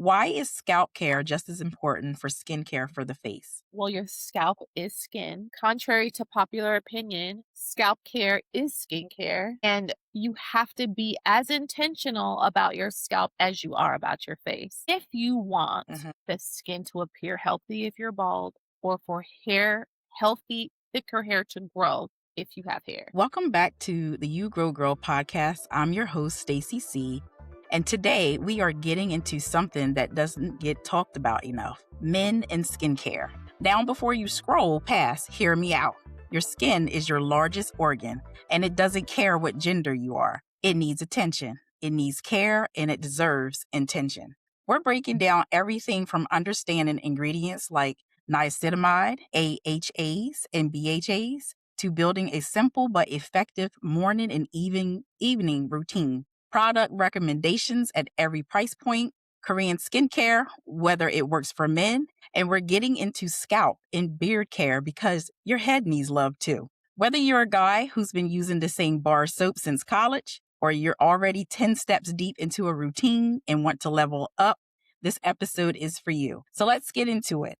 why is scalp care just as important for skincare for the face? Well, your scalp is skin. Contrary to popular opinion, scalp care is skincare, and you have to be as intentional about your scalp as you are about your face. If you want Mhm. the skin to appear healthy if you're bald, or for hair, healthy, thicker hair to grow if you have hair. Welcome back to the You Grow Girl podcast. I'm your host, Stacy C. And today we are getting into something that doesn't get talked about enough: men and skincare. Now, before you scroll past, hear me out. Your skin is your largest organ, and it doesn't care what gender you are. It needs attention, it needs care, and it deserves intention. We're breaking down everything from understanding ingredients like niacinamide, AHAs, and BHAs to building a simple but effective morning and evening routine. Product recommendations at every price point, Korean skincare, whether it works for men, and we're getting into scalp and beard care because your head needs love too. Whether you're a guy who's been using the same bar soap since college, or you're already 10 steps deep into a routine and want to level up, this episode is for you. So let's get into it.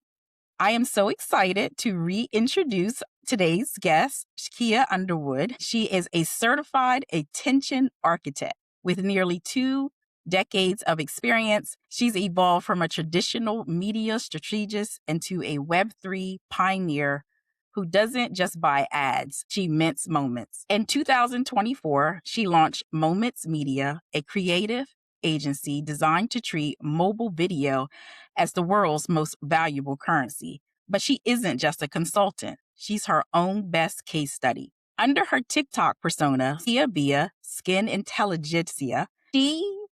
I am so excited to reintroduce today's guest, Askia Underwood. She is a certified attention architect with nearly 2 decades of experience. She's evolved from a traditional media strategist into a Web3 pioneer who doesn't just buy ads, she mints moments. In 2024, she launched Moments Media, a creative agency designed to treat mobile video as the world's most valuable currency. But she isn't just a consultant. She's her own best case study. Under her TikTok persona, Bia Skin Intelligentsia, she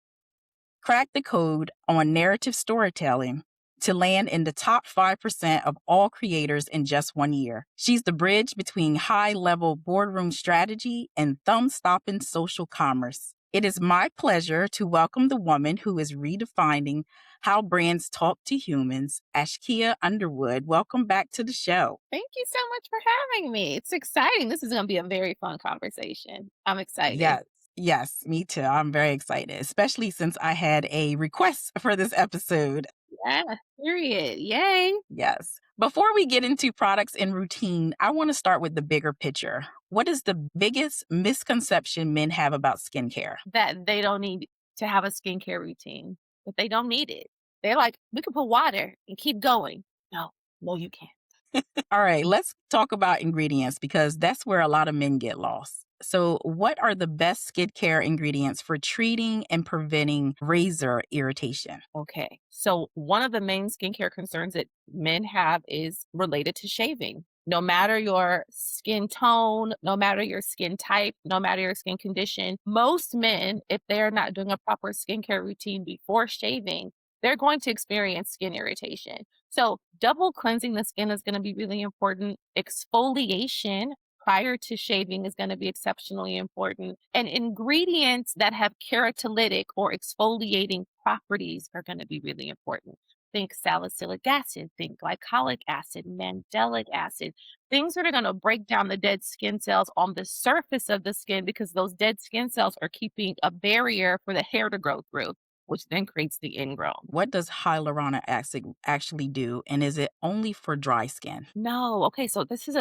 cracked the code on narrative storytelling to land in the top 5% of all creators in just 1 year. She's the bridge between high-level boardroom strategy and thumb-stopping social commerce. It is my pleasure to welcome the woman who is redefining how brands talk to humans, Askia Underwood. Welcome back to the show. Thank you so much for having me. It's exciting. This is going to be a very fun conversation. I'm excited. Yes, yes, me too. I'm very excited, especially since I had a request for this episode. Yeah, period. Yay. Yes. Before we get into products and routine, I want to start with the bigger picture. What is the biggest misconception men have about skincare? That they don't need to have a skincare routine, but they don't need it. They're like, we could put water and keep going. No, no, you can't. All right, let's talk about ingredients because that's where a lot of men get lost. So, what are the best skincare ingredients for treating and preventing razor irritation? Okay. So, one of the main skincare concerns that men have is related to shaving. No matter your skin tone, no matter your skin type, no matter your skin condition, most men, if they're not doing a proper skincare routine before shaving, they're going to experience skin irritation. So, double cleansing the skin is going to be really important. Exfoliation prior to shaving is going to be exceptionally important. And ingredients that have keratolytic or exfoliating properties are going to be really important. Think salicylic acid, think glycolic acid, mandelic acid, things that are going to break down the dead skin cells on the surface of the skin because those dead skin cells are keeping a barrier for the hair to grow through, which then creates the ingrown. What does hyaluronic acid actually do, and is it only for dry skin? No. Okay, so this is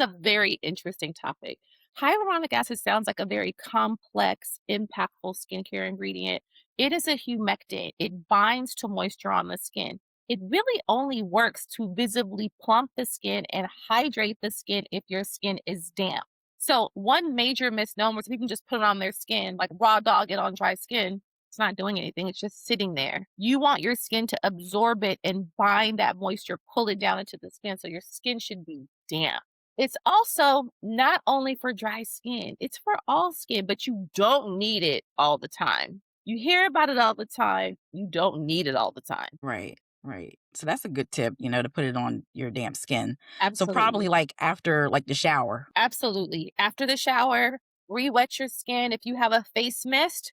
a very interesting topic. Hyaluronic acid sounds like a very complex, impactful skincare ingredient. It is a humectant. It binds to moisture on the skin. It really only works to visibly plump the skin and hydrate the skin if your skin is damp. So one major misnomer is people just put it on their skin, like raw dog it on dry skin. It's not doing anything. It's just sitting there. You want your skin to absorb it and bind that moisture, pull it down into the skin. So your skin should be damp. It's also not only for dry skin, it's for all skin, but you don't need it all the time. You hear about it all the time. You don't need it all the time. Right, right. So that's a good tip, to put it on your damp skin. So probably Absolutely. like after like the shower. Absolutely. After the shower, re-wet your skin. If you have a face mist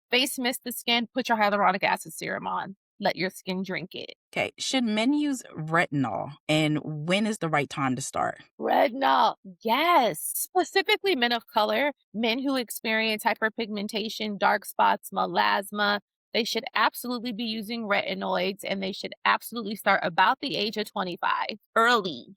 the skin, put your hyaluronic acid serum on. Let your skin drink it. Okay. Should men use retinol, and when is the right time to start? Retinol, yes. Specifically men of color, men who experience hyperpigmentation, dark spots, melasma. They should absolutely be using retinoids, and they should absolutely start about the age of 25. Early,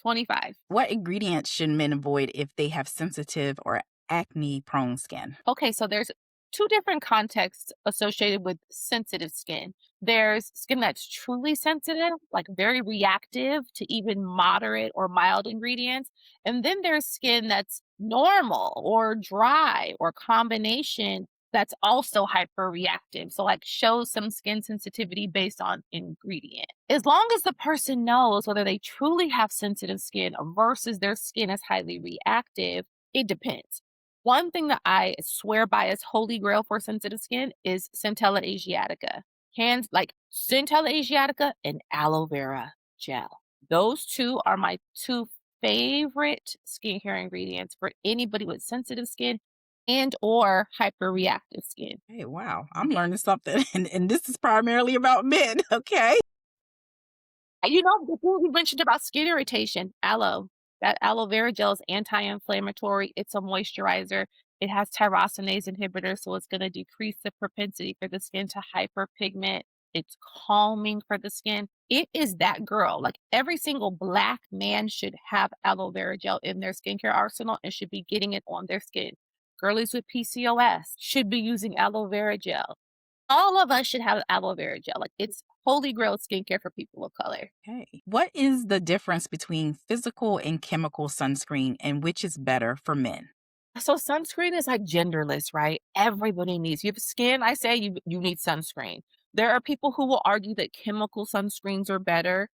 25. What ingredients should men avoid if they have sensitive or acne prone skin? Okay, so there's two different contexts associated with sensitive skin. There's skin that's truly sensitive, like very reactive to even moderate or mild ingredients. And then there's skin that's normal or dry or combination that's also hyperreactive. So, like, shows some skin sensitivity based on ingredient. As long as the person knows whether they truly have sensitive skin versus their skin is highly reactive, it depends. One thing that I swear by as holy grail for sensitive skin is Centella asiatica. Hands like Centella asiatica and aloe vera gel. Those two are my two favorite skincare ingredients for anybody with sensitive skin and or hyperreactive skin. Hey, wow. I'm learning something. And this is primarily about men. Okay. You know, before we mentioned about skin irritation, aloe. That aloe vera gel is anti-inflammatory. It's a moisturizer. It has tyrosinase inhibitor, so it's going to decrease the propensity for the skin to hyperpigment. It's calming for the skin. It is that girl. Like every single black man should have aloe vera gel in their skincare arsenal and should be getting it on their skin. Girlies with PCOS should be using aloe vera gel. All of us should have aloe vera gel. Like it's holy grail skincare for people of color. Okay. What is the difference between physical and chemical sunscreen and which is better for men? So sunscreen is like genderless, right? Everybody needs. You have skin, I say you need sunscreen. There are people who will argue that chemical sunscreens are better.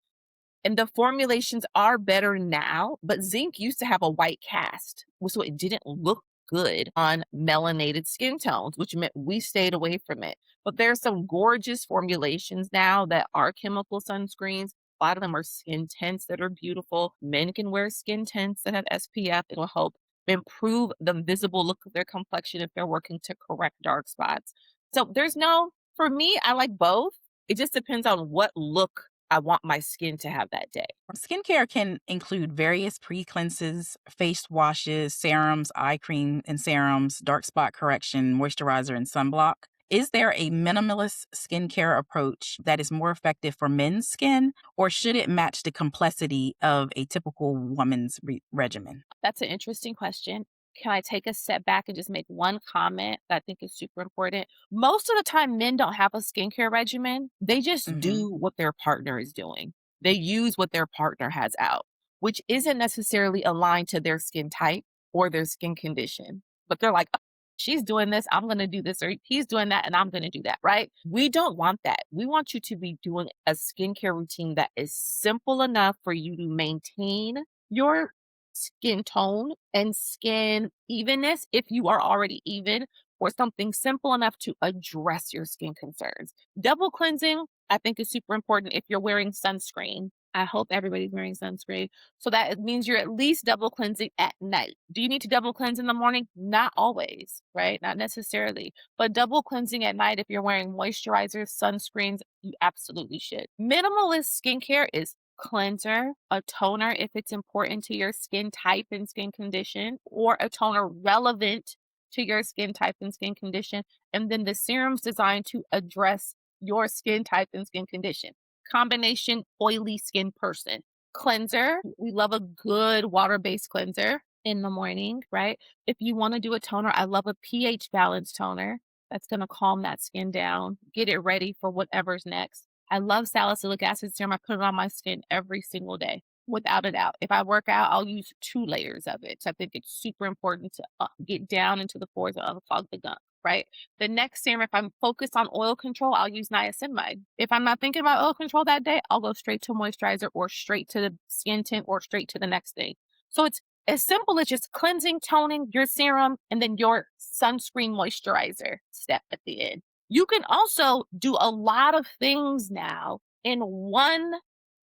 And the formulations are better now, but zinc used to have a white cast, so it didn't look good on melanated skin tones, which meant we stayed away from it. But there's some gorgeous formulations now that are chemical sunscreens. A lot of them are skin tints that are beautiful. Men can wear skin tints that have SPF. It'll help improve the visible look of their complexion if they're working to correct dark spots. So there's no, for me, I like both. It just depends on what look I want my skin to have that day. Skincare can include various pre cleanses, face washes, serums, eye cream and serums, dark spot correction, moisturizer, and sunblock. Is there a minimalist skincare approach that is more effective for men's skin, or should it match the complexity of a typical woman's regimen? That's an interesting question. Can I take a step back and just make one comment that I think is super important? Most of the time, men don't have a skincare regimen. They just Hmm. do what their partner is doing. They use what their partner has out, which isn't necessarily aligned to their skin type or their skin condition. But they're like, "Oh, she's doing this, I'm going to do this, or he's doing that, and I'm going to do that," right? We don't want that. We want you to be doing a skincare routine that is simple enough for you to maintain your skin tone and skin evenness if you are already even, or something simple enough to address your skin concerns. Double cleansing, I think, is super important if you're wearing sunscreen. I hope everybody's wearing sunscreen. So that it means you're at least double cleansing at night. Do you need to double cleanse in the morning? Not always, right? Not necessarily. But double cleansing at night, if you're wearing moisturizers, sunscreens, you absolutely should. Minimalist skincare is cleanser, a toner if it's important to your skin type and skin condition, or a toner relevant to your skin type and skin condition, and then the serums designed to address your skin type and skin condition. Combination oily skin person. Cleanser, we love a good water-based cleanser in the morning, right? If you want to do a toner, I love a pH balanced toner that's going to calm that skin down, get it ready for whatever's next. I love salicylic acid serum. I put it on my skin every single day, without a doubt. If I work out, I'll use 2 layers of it. So I think it's super important to get down into the pores and unclog the gunk, right? The next serum, if I'm focused on oil control, I'll use niacinamide. If I'm not thinking about oil control that day, I'll go straight to moisturizer or straight to the skin tint or straight to the next thing. So it's as simple as just cleansing, toning, your serum, and then your sunscreen moisturizer step at the end. You can also do a lot of things now in one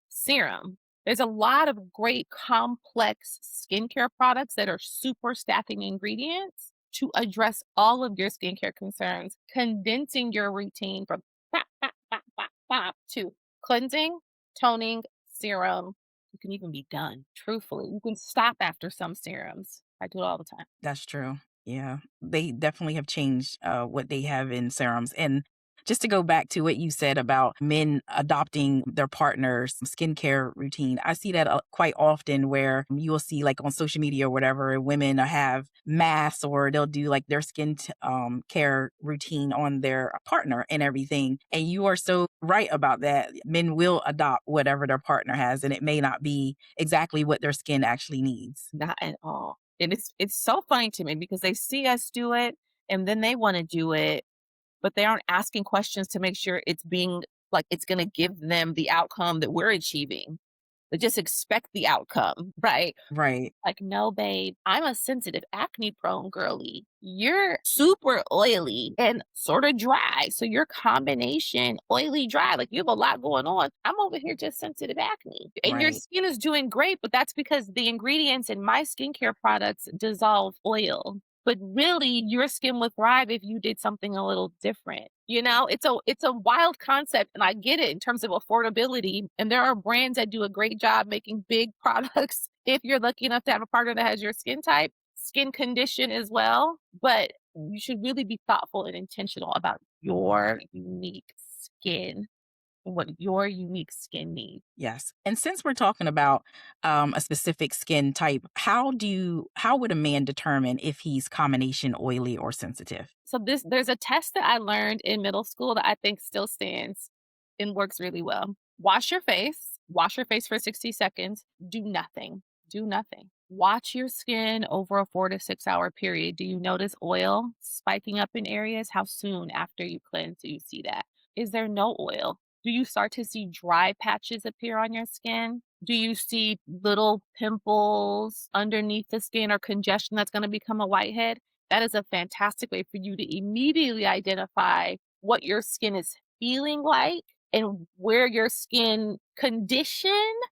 serum. There's a lot of great complex skincare products that are super stacking ingredients to address all of your skincare concerns, condensing your routine from pop, pop, pop, pop, pop to cleansing, toning, serum. You can even be done. Truthfully, you can stop after some serums. I do it all the time. That's true. Yeah, they definitely have changed what they have in serums. And just to go back to what you said about men adopting their partner's skincare routine, I see that quite often where you will see, like on social media or whatever, women have masks or they'll do like their care routine on their partner and everything. And you are so right about that. Men will adopt whatever their partner has, and it may not be exactly what their skin actually needs. Not at all. And it's so funny to me because they see us do it and then they want to do it, but they aren't asking questions to make sure it's being like it's going to give them the outcome that we're achieving. They just expect the outcome, right? Right, Like, no, babe, I'm a sensitive acne prone girly. You're super oily and sort of dry. So your combination oily dry, like you have a lot going on. I'm over here just sensitive acne. And your right. skin is doing great, but that's because the ingredients in my skincare products dissolve oil. But really, your skin would thrive if you did something a little different. You know, it's a wild concept, and I get it in terms of affordability. And there are brands that do a great job making big products if you're lucky enough to have a partner that has your skin type, skin condition as well. But you should really be thoughtful and intentional about your unique skin and what your unique skin needs. Yes. And since we're talking about a specific skin type, how would a man determine if he's combination oily or sensitive? So there's a test that I learned in middle school that I think still stands and works really well. Wash your face. Wash your face for 60 seconds. Do nothing. Do nothing. Watch your skin over a 4 to 6 hour period. Do you notice oil spiking up in areas? How soon after you cleanse do you see that? Is there no oil? Do you start to see dry patches appear on your skin? Do you see little pimples underneath the skin or congestion that's going to become a whitehead? That is a fantastic way for you to immediately identify what your skin is feeling like and where your skin condition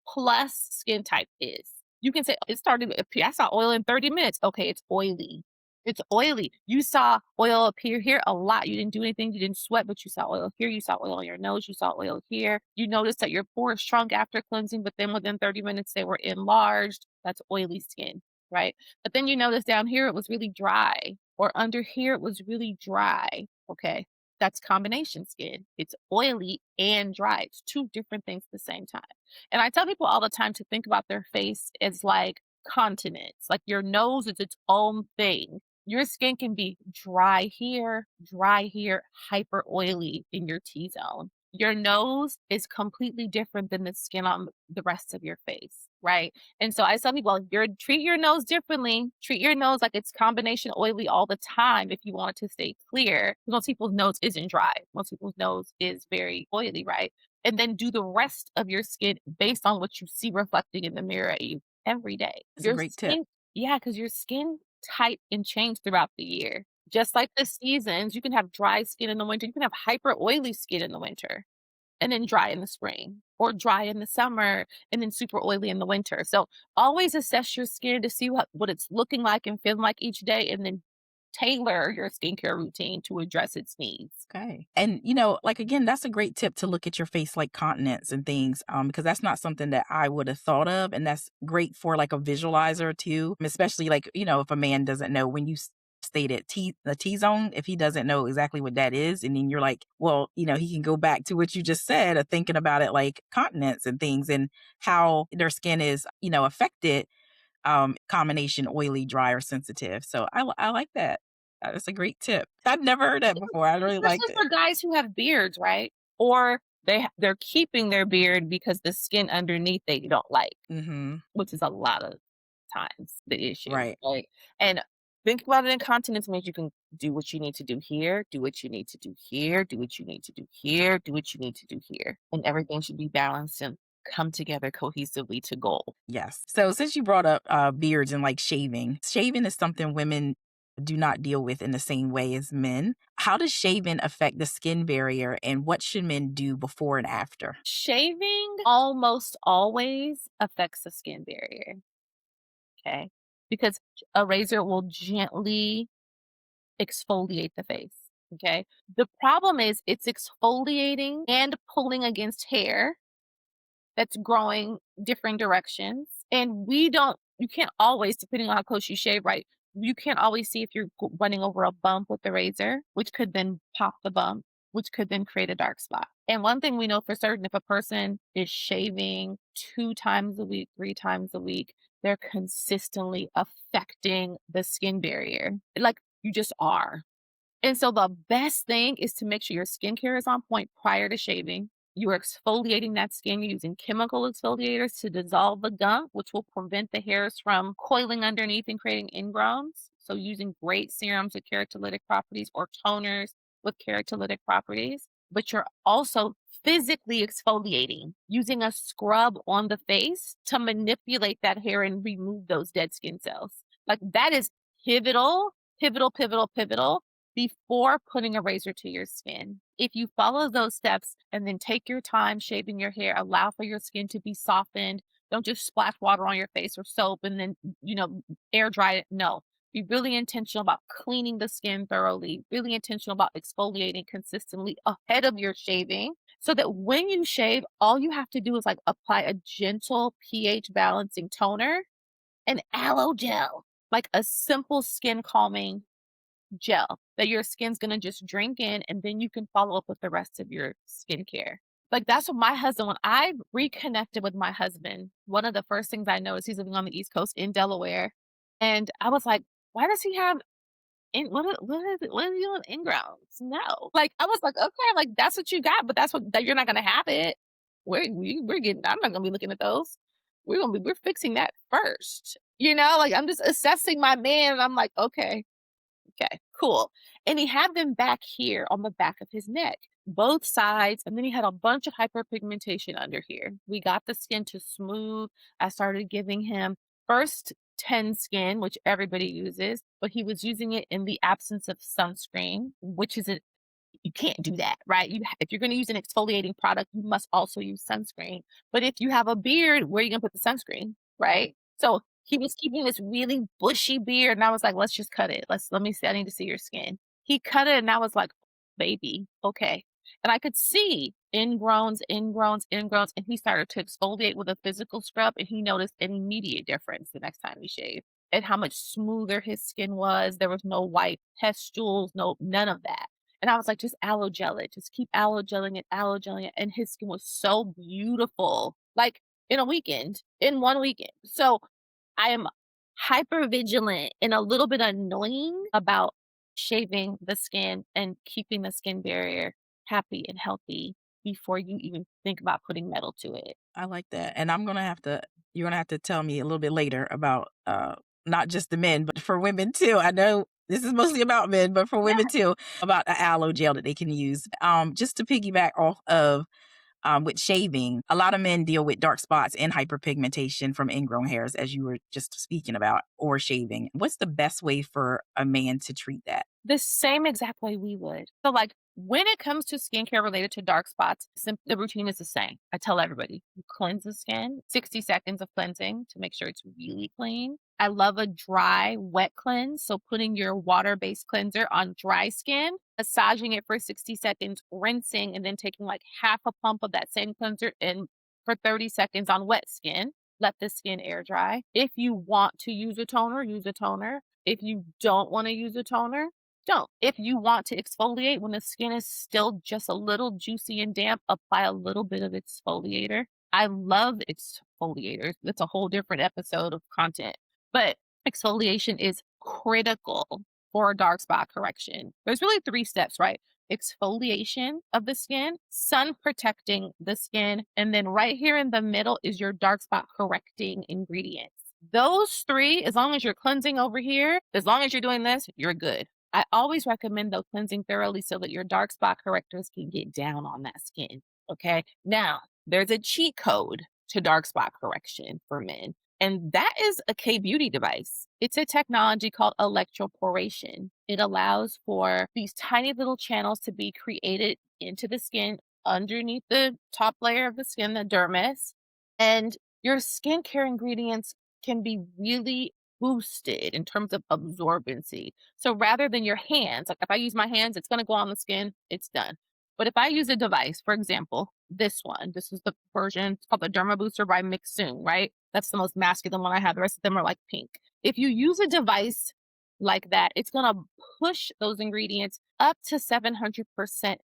plus skin type is. You can say, it started to appear. I saw oil in 30 minutes. Okay, it's oily. It's oily. You saw oil appear here a lot. You didn't do anything. You didn't sweat, but you saw oil here. You saw oil on your nose. You saw oil here. You noticed that your pores shrunk after cleansing, but then within 30 minutes, they were enlarged. That's oily skin, right? But then you notice down here it was really dry, or under here it was really dry. Okay, that's combination skin. It's oily and dry. It's two different things at the same time. And I tell people all the time to think about their face as like continents. Like your nose is its own thing. Your skin can be dry here, hyper oily in your T zone. Your nose is completely different than the skin on the rest of your face, right? And so I tell people, treat your nose differently. Treat your nose like it's combination oily all the time if you want it to stay clear. Most people's nose isn't dry. Most people's nose is very oily, right? And then do the rest of your skin based on what you see reflecting in the mirror at you every day. That's a Your great tip. skin, yeah, because your skin type can change throughout the year. Just like the seasons, you can have dry skin in the winter, you can have hyper oily skin in the winter and then dry in the spring, or dry in the summer and then super oily in the winter. So always assess your skin to see what it's looking like and feeling like each day, and then tailor your skincare routine to address its needs. Okay. And like again, that's a great tip to look at your face like continents and things, because that's not something that I would have thought of. And that's great for like a visualizer too, especially like, if a man doesn't know when you stated the T zone, if he doesn't know exactly what that is, and then you're like, well, he can go back to what you just said of thinking about it like continents and things and how their skin is, affected, combination oily, dry, or sensitive. So I like that. That's a great tip. I've never heard that before. I really liked Especially it. for guys who have beards, right? Or they're keeping their beard because the skin underneath they don't like, Mhm. which is a lot of times the issue, Right. right? And think about it in continents means you can do what you need to do here, do what you need to do here, do what you need to do here, do what you need to do here. And everything should be balanced and come together cohesively to goal. Yes. So since you brought up beards and like shaving is something women do not deal with in the same way as men. How does shaving affect the skin barrier, and what should men do before and after? Shaving almost always affects the skin barrier, okay? Because a razor will gently exfoliate the face, okay? The problem is it's exfoliating and pulling against hair that's growing different directions. And you can't always, depending on how close you shave, right? you can't always see if you're running over a bump with the razor, which could then pop the bump, which could then create a dark spot. And one thing we know for certain, if a person is shaving 2 times a week, 3 times a week, they're consistently affecting the skin barrier. Like you just are. And so the best thing is to make sure your skincare is on point prior to shaving. You are exfoliating that skin using chemical exfoliators to dissolve the gunk, which will prevent the hairs from coiling underneath and creating ingrowns. So using great serums with keratolytic properties or toners with keratolytic properties. But you're also physically exfoliating using a scrub on the face to manipulate that hair and remove those dead skin cells. Like that is pivotal, pivotal, pivotal, pivotal before putting a razor to your skin. If you follow those steps and then take your time shaving your hair, allow for your skin to be softened. Don't just splash water on your face or soap and then, air dry it. No. Be really intentional about cleaning the skin thoroughly, really intentional about exfoliating consistently ahead of your shaving so that when you shave, all you have to do is like apply a gentle pH balancing toner and aloe gel, like a simple skin calming gel that your skin's gonna just drink in, and then you can follow up with the rest of your skincare. Like that's what my husband, when I reconnected with my husband, one of the first things I noticed, he's living on the East Coast in Delaware. And I was like, why does he have what is he doing ingrowns? No. Like I was like, okay, like that's what you got, but that you're not gonna have it. We're getting I'm not gonna be looking at those. We're fixing that first. Like I'm just assessing my man and I'm like, okay, cool. And he had them back here on the back of his neck, both sides. And then he had a bunch of hyperpigmentation under here. We got the skin to smooth. I started giving him first 10 skin, which everybody uses, but he was using it in the absence of sunscreen, which is you can't do that, right? If you're going to use an exfoliating product, you must also use sunscreen. But if you have a beard, where are you going to put the sunscreen, right? So he was keeping this really bushy beard, and I was like, let's just cut it. Let me see. I need to see your skin. He cut it, and I was like, baby, okay. And I could see ingrowns, ingrowns, ingrowns, and he started to exfoliate with a physical scrub, and he noticed an immediate difference the next time he shaved and how much smoother his skin was. There was no white pustules, none of that. And I was like, just aloe gel it. Just keep aloe gelling it, aloe gelling it. And his skin was so beautiful, like in one weekend. So I am hyper vigilant and a little bit annoying about shaving the skin and keeping the skin barrier happy and healthy before you even think about putting metal to it. I like that. And you're gonna have to tell me a little bit later about not just the men, but for women too. I know this is mostly about men, but for women too, about the aloe gel that they can use. Just to piggyback off of with shaving, a lot of men deal with dark spots and hyperpigmentation from ingrown hairs, as you were just speaking about, or shaving. What's the best way for a man to treat that? The same exact way we would. So, like, when it comes to skincare related to dark spots, the routine is the same. I tell everybody, you cleanse the skin, 60 seconds of cleansing to make sure it's really clean. I love a dry, wet cleanse. So putting your water-based cleanser on dry skin, massaging it for 60 seconds, rinsing, and then taking like half a pump of that same cleanser in for 30 seconds on wet skin. Let the skin air dry. If you want to use a toner, use a toner. If you don't want to use a toner, don't. If you want to exfoliate when the skin is still just a little juicy and damp, apply a little bit of exfoliator. I love exfoliators. That's a whole different episode of content. But exfoliation is critical for dark spot correction. There's really 3 steps, right? Exfoliation of the skin, sun protecting the skin, and then right here in the middle is your dark spot correcting ingredients. Those 3, as long as you're cleansing over here, as long as you're doing this, you're good. I always recommend though cleansing thoroughly so that your dark spot correctors can get down on that skin. Okay. Now, there's a cheat code to dark spot correction for men, and that is a K-Beauty device. It's a technology called electroporation. It allows for these tiny little channels to be created into the skin underneath the top layer of the skin, the dermis, and your skincare ingredients can be really boosted in terms of absorbency. So rather than your hands, like if I use my hands, it's going to go on the skin, it's done. But if I use a device, for example, this is the version, it's called the Derma Booster by Mixsoon, right? That's the most masculine one I have. The rest of them are like pink. If you use a device like that, it's going to push those ingredients up to 700%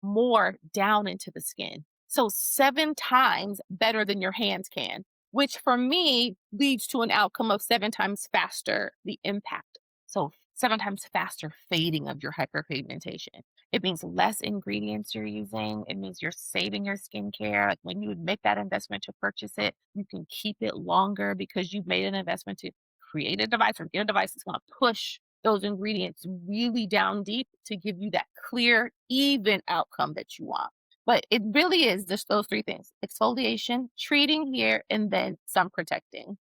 more down into the skin. So 7 times better than your hands can, which for me leads to an outcome of 7 times faster the impact. So 7 times faster fading of your hyperpigmentation. It means less ingredients you're using. It means you're saving your skincare. Like when you would make that investment to purchase it, you can keep it longer because you've made an investment to create a device or get a device that's going to push those ingredients really down deep to give you that clear, even outcome that you want. But it really is just those 3 things: exfoliation, treating here, and then sun protecting.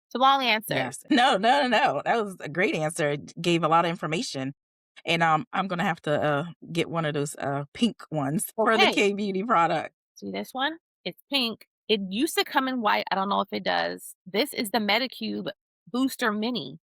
It's a long answer. Yes. No, no, no, no. That was a great answer. It gave a lot of information. And I'm gonna have to get one of those pink ones for the Okay, K-Beauty product. see this one? It's pink. It used to come in white. I don't know if it does. This is the Medicube Booster Mini.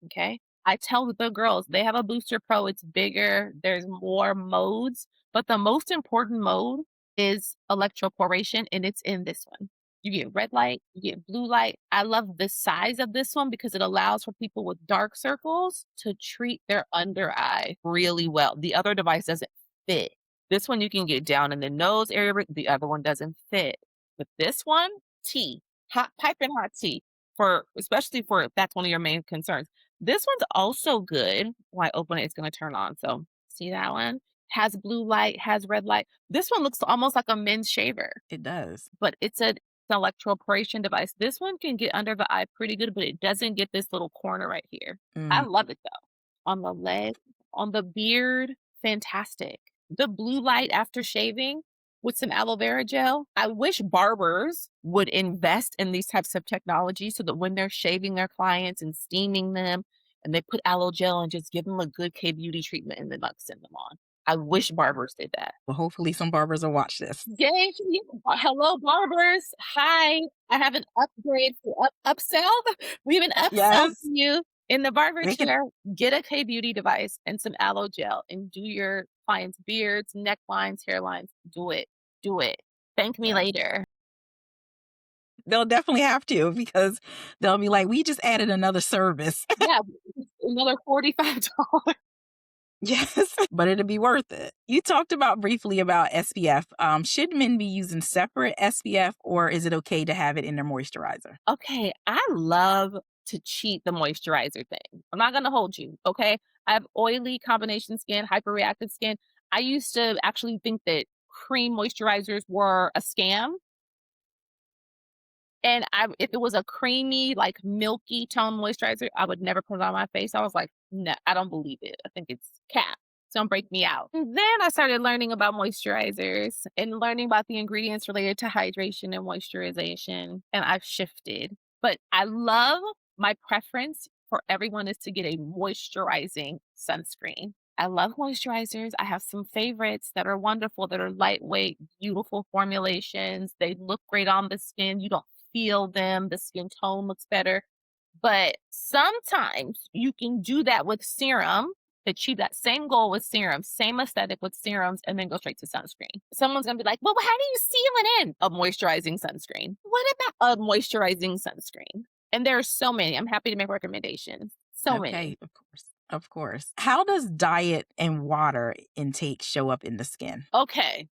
Okay. I tell the girls they have a Booster Pro, it's bigger, there's more modes, but the most important mode is electroporation, and it's in this one. You get red light, you get blue light. I love the size of this one because it allows for people with dark circles to treat their under eye really well. The other device doesn't fit. This one you can get down in the nose area, but the other one doesn't fit. But this one, tea, hot piping hot tea, for especially for if that's one of your main concerns. This one's also good. When I open it, it's gonna turn on. So see that one? Has blue light, has red light. This one looks almost like a men's shaver, It does. but it's an electroporation device. This one can get under the eye pretty good, but it doesn't get this little corner right here. I Mm. love it though. On the leg, on the beard, fantastic. The blue light after shaving with some aloe vera gel. I wish barbers would invest in these types of technology so that when they're shaving their clients and steaming them and they put aloe gel and just give them a good K beauty treatment and then like send them on. I wish barbers did that. Well, hopefully some barbers will watch this. Yay! Hello, barbers. Hi. I have an upgrade for upsell. We have an upsell for Yes. you in the barber Make it chair. Get a K beauty device and some aloe gel and do your clients' beards, necklines, hairlines. Do it. Do it. Thank me yes. later. They'll definitely have to because they'll be like, we just added another service. Yeah, another $45. Yes, but it'll be worth it. You talked about briefly about SPF. Should men be using separate SPF or is it okay to have it in their moisturizer? Okay, I love to cheat the moisturizer thing. I'm not gonna hold you, okay? I have oily combination skin, hyperreactive skin. I used to actually think that cream moisturizers were a scam. And if it was a creamy, like milky tone moisturizer, I would never put it on my face. I was like, no, I don't believe it. I think it's cap. Don't break me out. And then I started learning about moisturizers and learning about the ingredients related to hydration and moisturization. And I've shifted. But I love my preference for everyone is to get a moisturizing sunscreen. I love moisturizers. I have some favorites that are wonderful, that are lightweight, beautiful formulations. They look great on the skin. You don't feel them. The skin tone looks better. But sometimes you can do that with serum, achieve that same goal with serums, same aesthetic with serums, and then go straight to sunscreen. Someone's gonna be like, well, how do you seal it in? A moisturizing sunscreen. What about a moisturizing sunscreen? And there are so many. I'm happy to make recommendations. So many. Okay, of course. Of course. How does diet and water intake show up in the skin? Okay.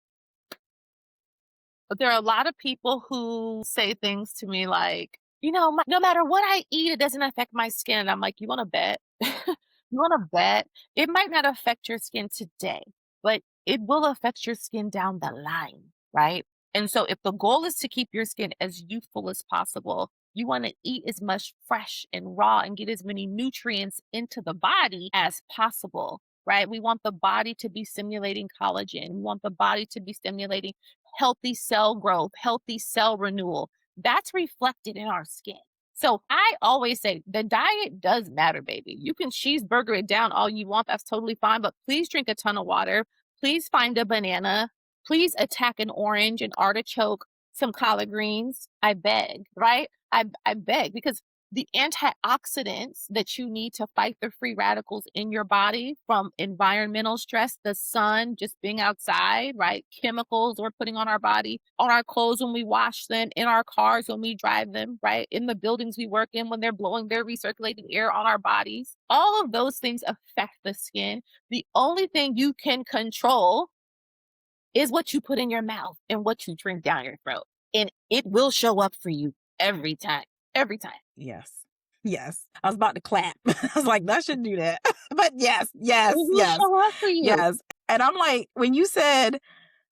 But there are a lot of people who say things to me like, no matter what I eat, it doesn't affect my skin. And I'm like, you want to bet? You want to bet? It might not affect your skin today, but it will affect your skin down the line, right? And so if the goal is to keep your skin as youthful as possible, you want to eat as much fresh and raw and get as many nutrients into the body as possible, right? We want the body to be stimulating collagen. We want the body to be stimulating healthy cell growth, healthy cell renewal. That's reflected in our skin. So I always say the diet does matter, baby. You can cheeseburger it down all you want. That's totally fine. But please drink a ton of water. Please find a banana. Please attack an orange, an artichoke, some collard greens. I beg, right? I beg because the antioxidants that you need to fight the free radicals in your body from environmental stress, the sun, just being outside, right? Chemicals we're putting on our body, on our clothes when we wash them, in our cars when we drive them, right? In the buildings we work in when they're blowing their recirculating air on our bodies. All of those things affect the skin. The only thing you can control is what you put in your mouth and what you drink down your throat. And it will show up for you every time. Every time. Yes. Yes. I was about to clap. I was like, I should do that. But yes, It yes, will yes, show up for you. yes. And I'm like, when you said,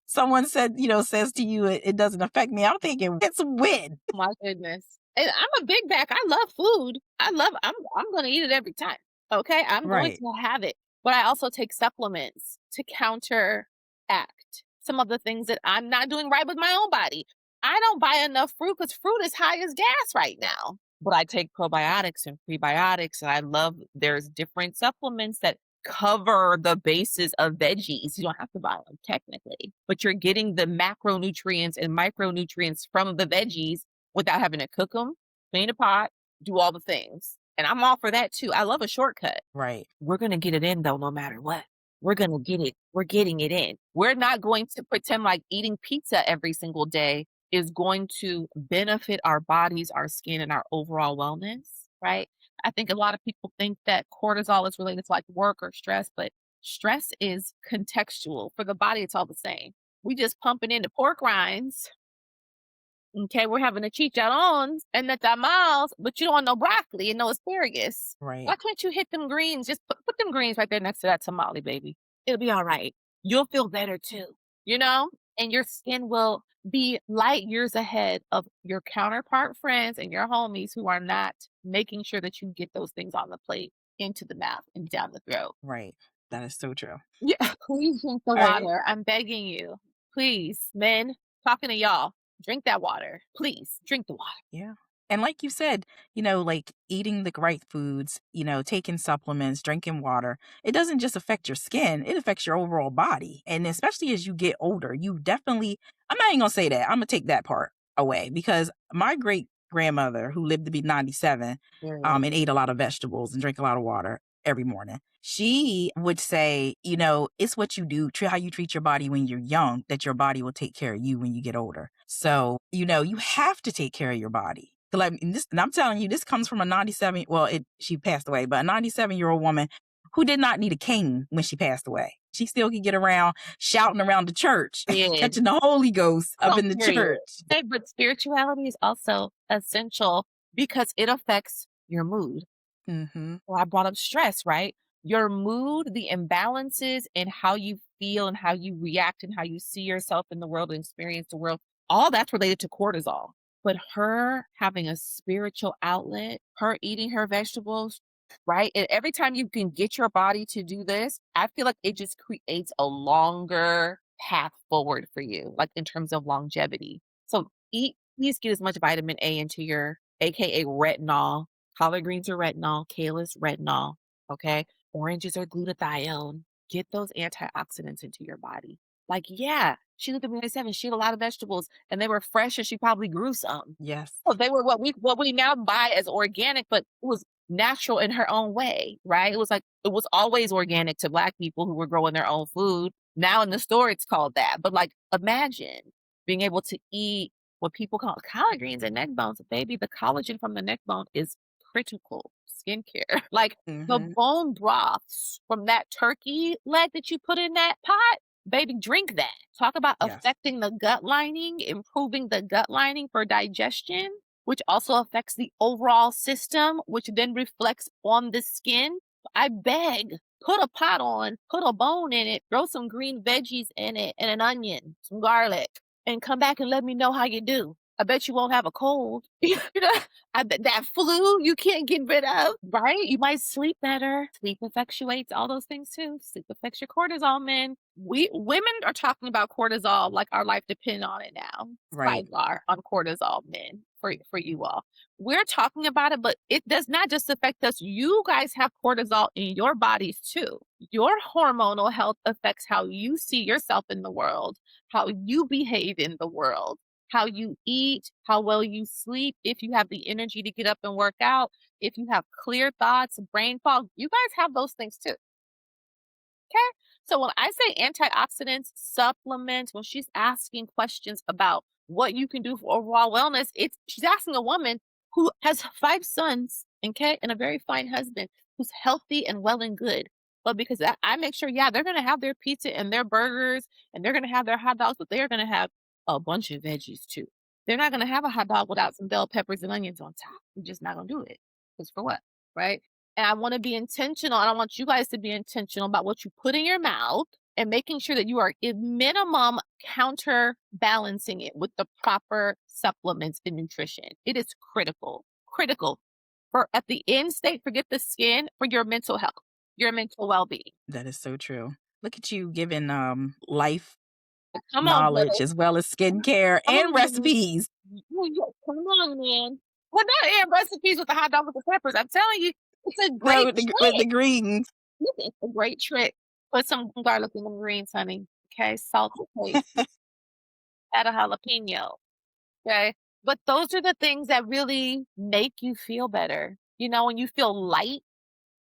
someone said, says to you, it doesn't affect me, I'm thinking, it's a win. My goodness. And I'm a big back. I love food. I'm gonna eat it every time. Okay. I'm going Right. to have it. But I also take supplements to counteract some of the things that I'm not doing right with my own body. I don't buy enough fruit because fruit is high as gas right now. But I take probiotics and prebiotics, and I love there's different supplements that cover the bases of veggies. You don't have to buy them technically, but you're getting the macronutrients and micronutrients from the veggies without having to cook them, clean a pot, do all the things. And I'm all for that too. I love a shortcut. Right. We're going to get it in though, no matter what. We're going to get it. We're getting it in. We're not going to pretend like eating pizza every single day is going to benefit our bodies, our skin, and our overall wellness, right? I think a lot of people think that cortisol is related to like work or stress, but stress is contextual. For the body, it's all the same. We just pumping into pork rinds. Okay, we're having a chicharrones and the tamales, but you don't want no broccoli and no asparagus. Right. Why can't you hit them greens? Just put them greens right there next to that tamale, baby. It'll be all right. You'll feel better too, you know? And your skin will be light years ahead of your counterpart friends and your homies who are not making sure that you get those things on the plate, into the mouth, and down the throat. Right. That is so true. Yeah, please drink the All right. water. I'm begging you. Please, men, talking to y'all, drink that water. Please drink the water. Yeah. And like you said, like eating the right foods, taking supplements, drinking water, it doesn't just affect your skin, it affects your overall body. And especially as you get older, you definitely, I'm not even going to say that. I'm going to take that part away because my great grandmother, who lived to be 97, and ate a lot of vegetables and drank a lot of water every morning, she would say, it's what you do, how you treat your body when you're young, that your body will take care of you when you get older. So, you have to take care of your body. And I'm telling you, this comes from a 97, she passed away, but a 97-year-old woman who did not need a cane when she passed away. She still could get around shouting around the church, Yeah. catching the Holy Ghost up in the Period. church. Hey, but spirituality is also essential because it affects your mood. Mm-hmm. Well, I brought up stress, right? Your mood, the imbalances in how you feel and how you react and how you see yourself in the world and experience the world, all that's related to cortisol. But her having a spiritual outlet, her eating her vegetables, right? And every time you can get your body to do this, I feel like it just creates a longer path forward for you, like in terms of longevity. So please get as much vitamin A into your, AKA retinol. Collard greens are retinol, kale is retinol, okay? Oranges are glutathione. Get those antioxidants into your body. Like, yeah, she lived at 97. She ate a lot of vegetables and they were fresh and she probably grew some. Yes. Well, they were what we now buy as organic, but it was natural in her own way, right? It was always organic to Black people who were growing their own food. Now in the store, it's called that. But like, imagine being able to eat what people call collard greens and neck bones. Baby, the collagen from the neck bone is critical skincare. Like the Mm-hmm. bone broths from that turkey leg that you put in that pot, baby, drink that. Talk about Yes. affecting the gut lining, improving the gut lining for digestion, which also affects the overall system, which then reflects on the skin. I beg, put a pot on, put a bone in it, throw some green veggies in it and an onion, some garlic, and come back and let me know how you do. I bet you won't have a cold. I bet that flu you can't get rid of, right? You might sleep better. Sleep effectuates all those things too. Sleep affects your cortisol, men. Women are talking about cortisol like our life depends on it now. Right. Sidebar on cortisol, men, for you all. We're talking about it, but it does not just affect us. You guys have cortisol in your bodies too. Your hormonal health affects how you see yourself in the world, how you behave in the world. how you eat, how well you sleep, if you have the energy to get up and work out, if you have clear thoughts, brain fog, you guys have those things too. Okay. So when I say antioxidants, supplements, when she's asking questions about what you can do for overall wellness, she's asking a woman who has 5 sons, okay, and a very fine husband who's healthy and well and good. But because I make sure, yeah, they're gonna have their pizza and their burgers and they're gonna have their hot dogs, but they're gonna have a bunch of veggies too. They're not gonna have a hot dog without some bell peppers and onions on top. We're just not gonna do it. Because for what? Right? And I want to be intentional. And I want you guys to be intentional about what you put in your mouth and making sure that you are at minimum counterbalancing it with the proper supplements and nutrition. It is critical, critical for at the end state, forget the skin, for your mental health, your mental well-being. That is so true. Look at you giving life Come on, knowledge girl. as well as skincare Come and on. recipes. Come on, man. Well, not and recipes with the hot dog with the peppers. I'm telling you, it's a No, great with the trick. greens. It's a great trick. Put some garlic in the greens, honey. Okay, salt to taste. Add a jalapeno. Okay, but those are the things that really make you feel better. You know, when you feel light.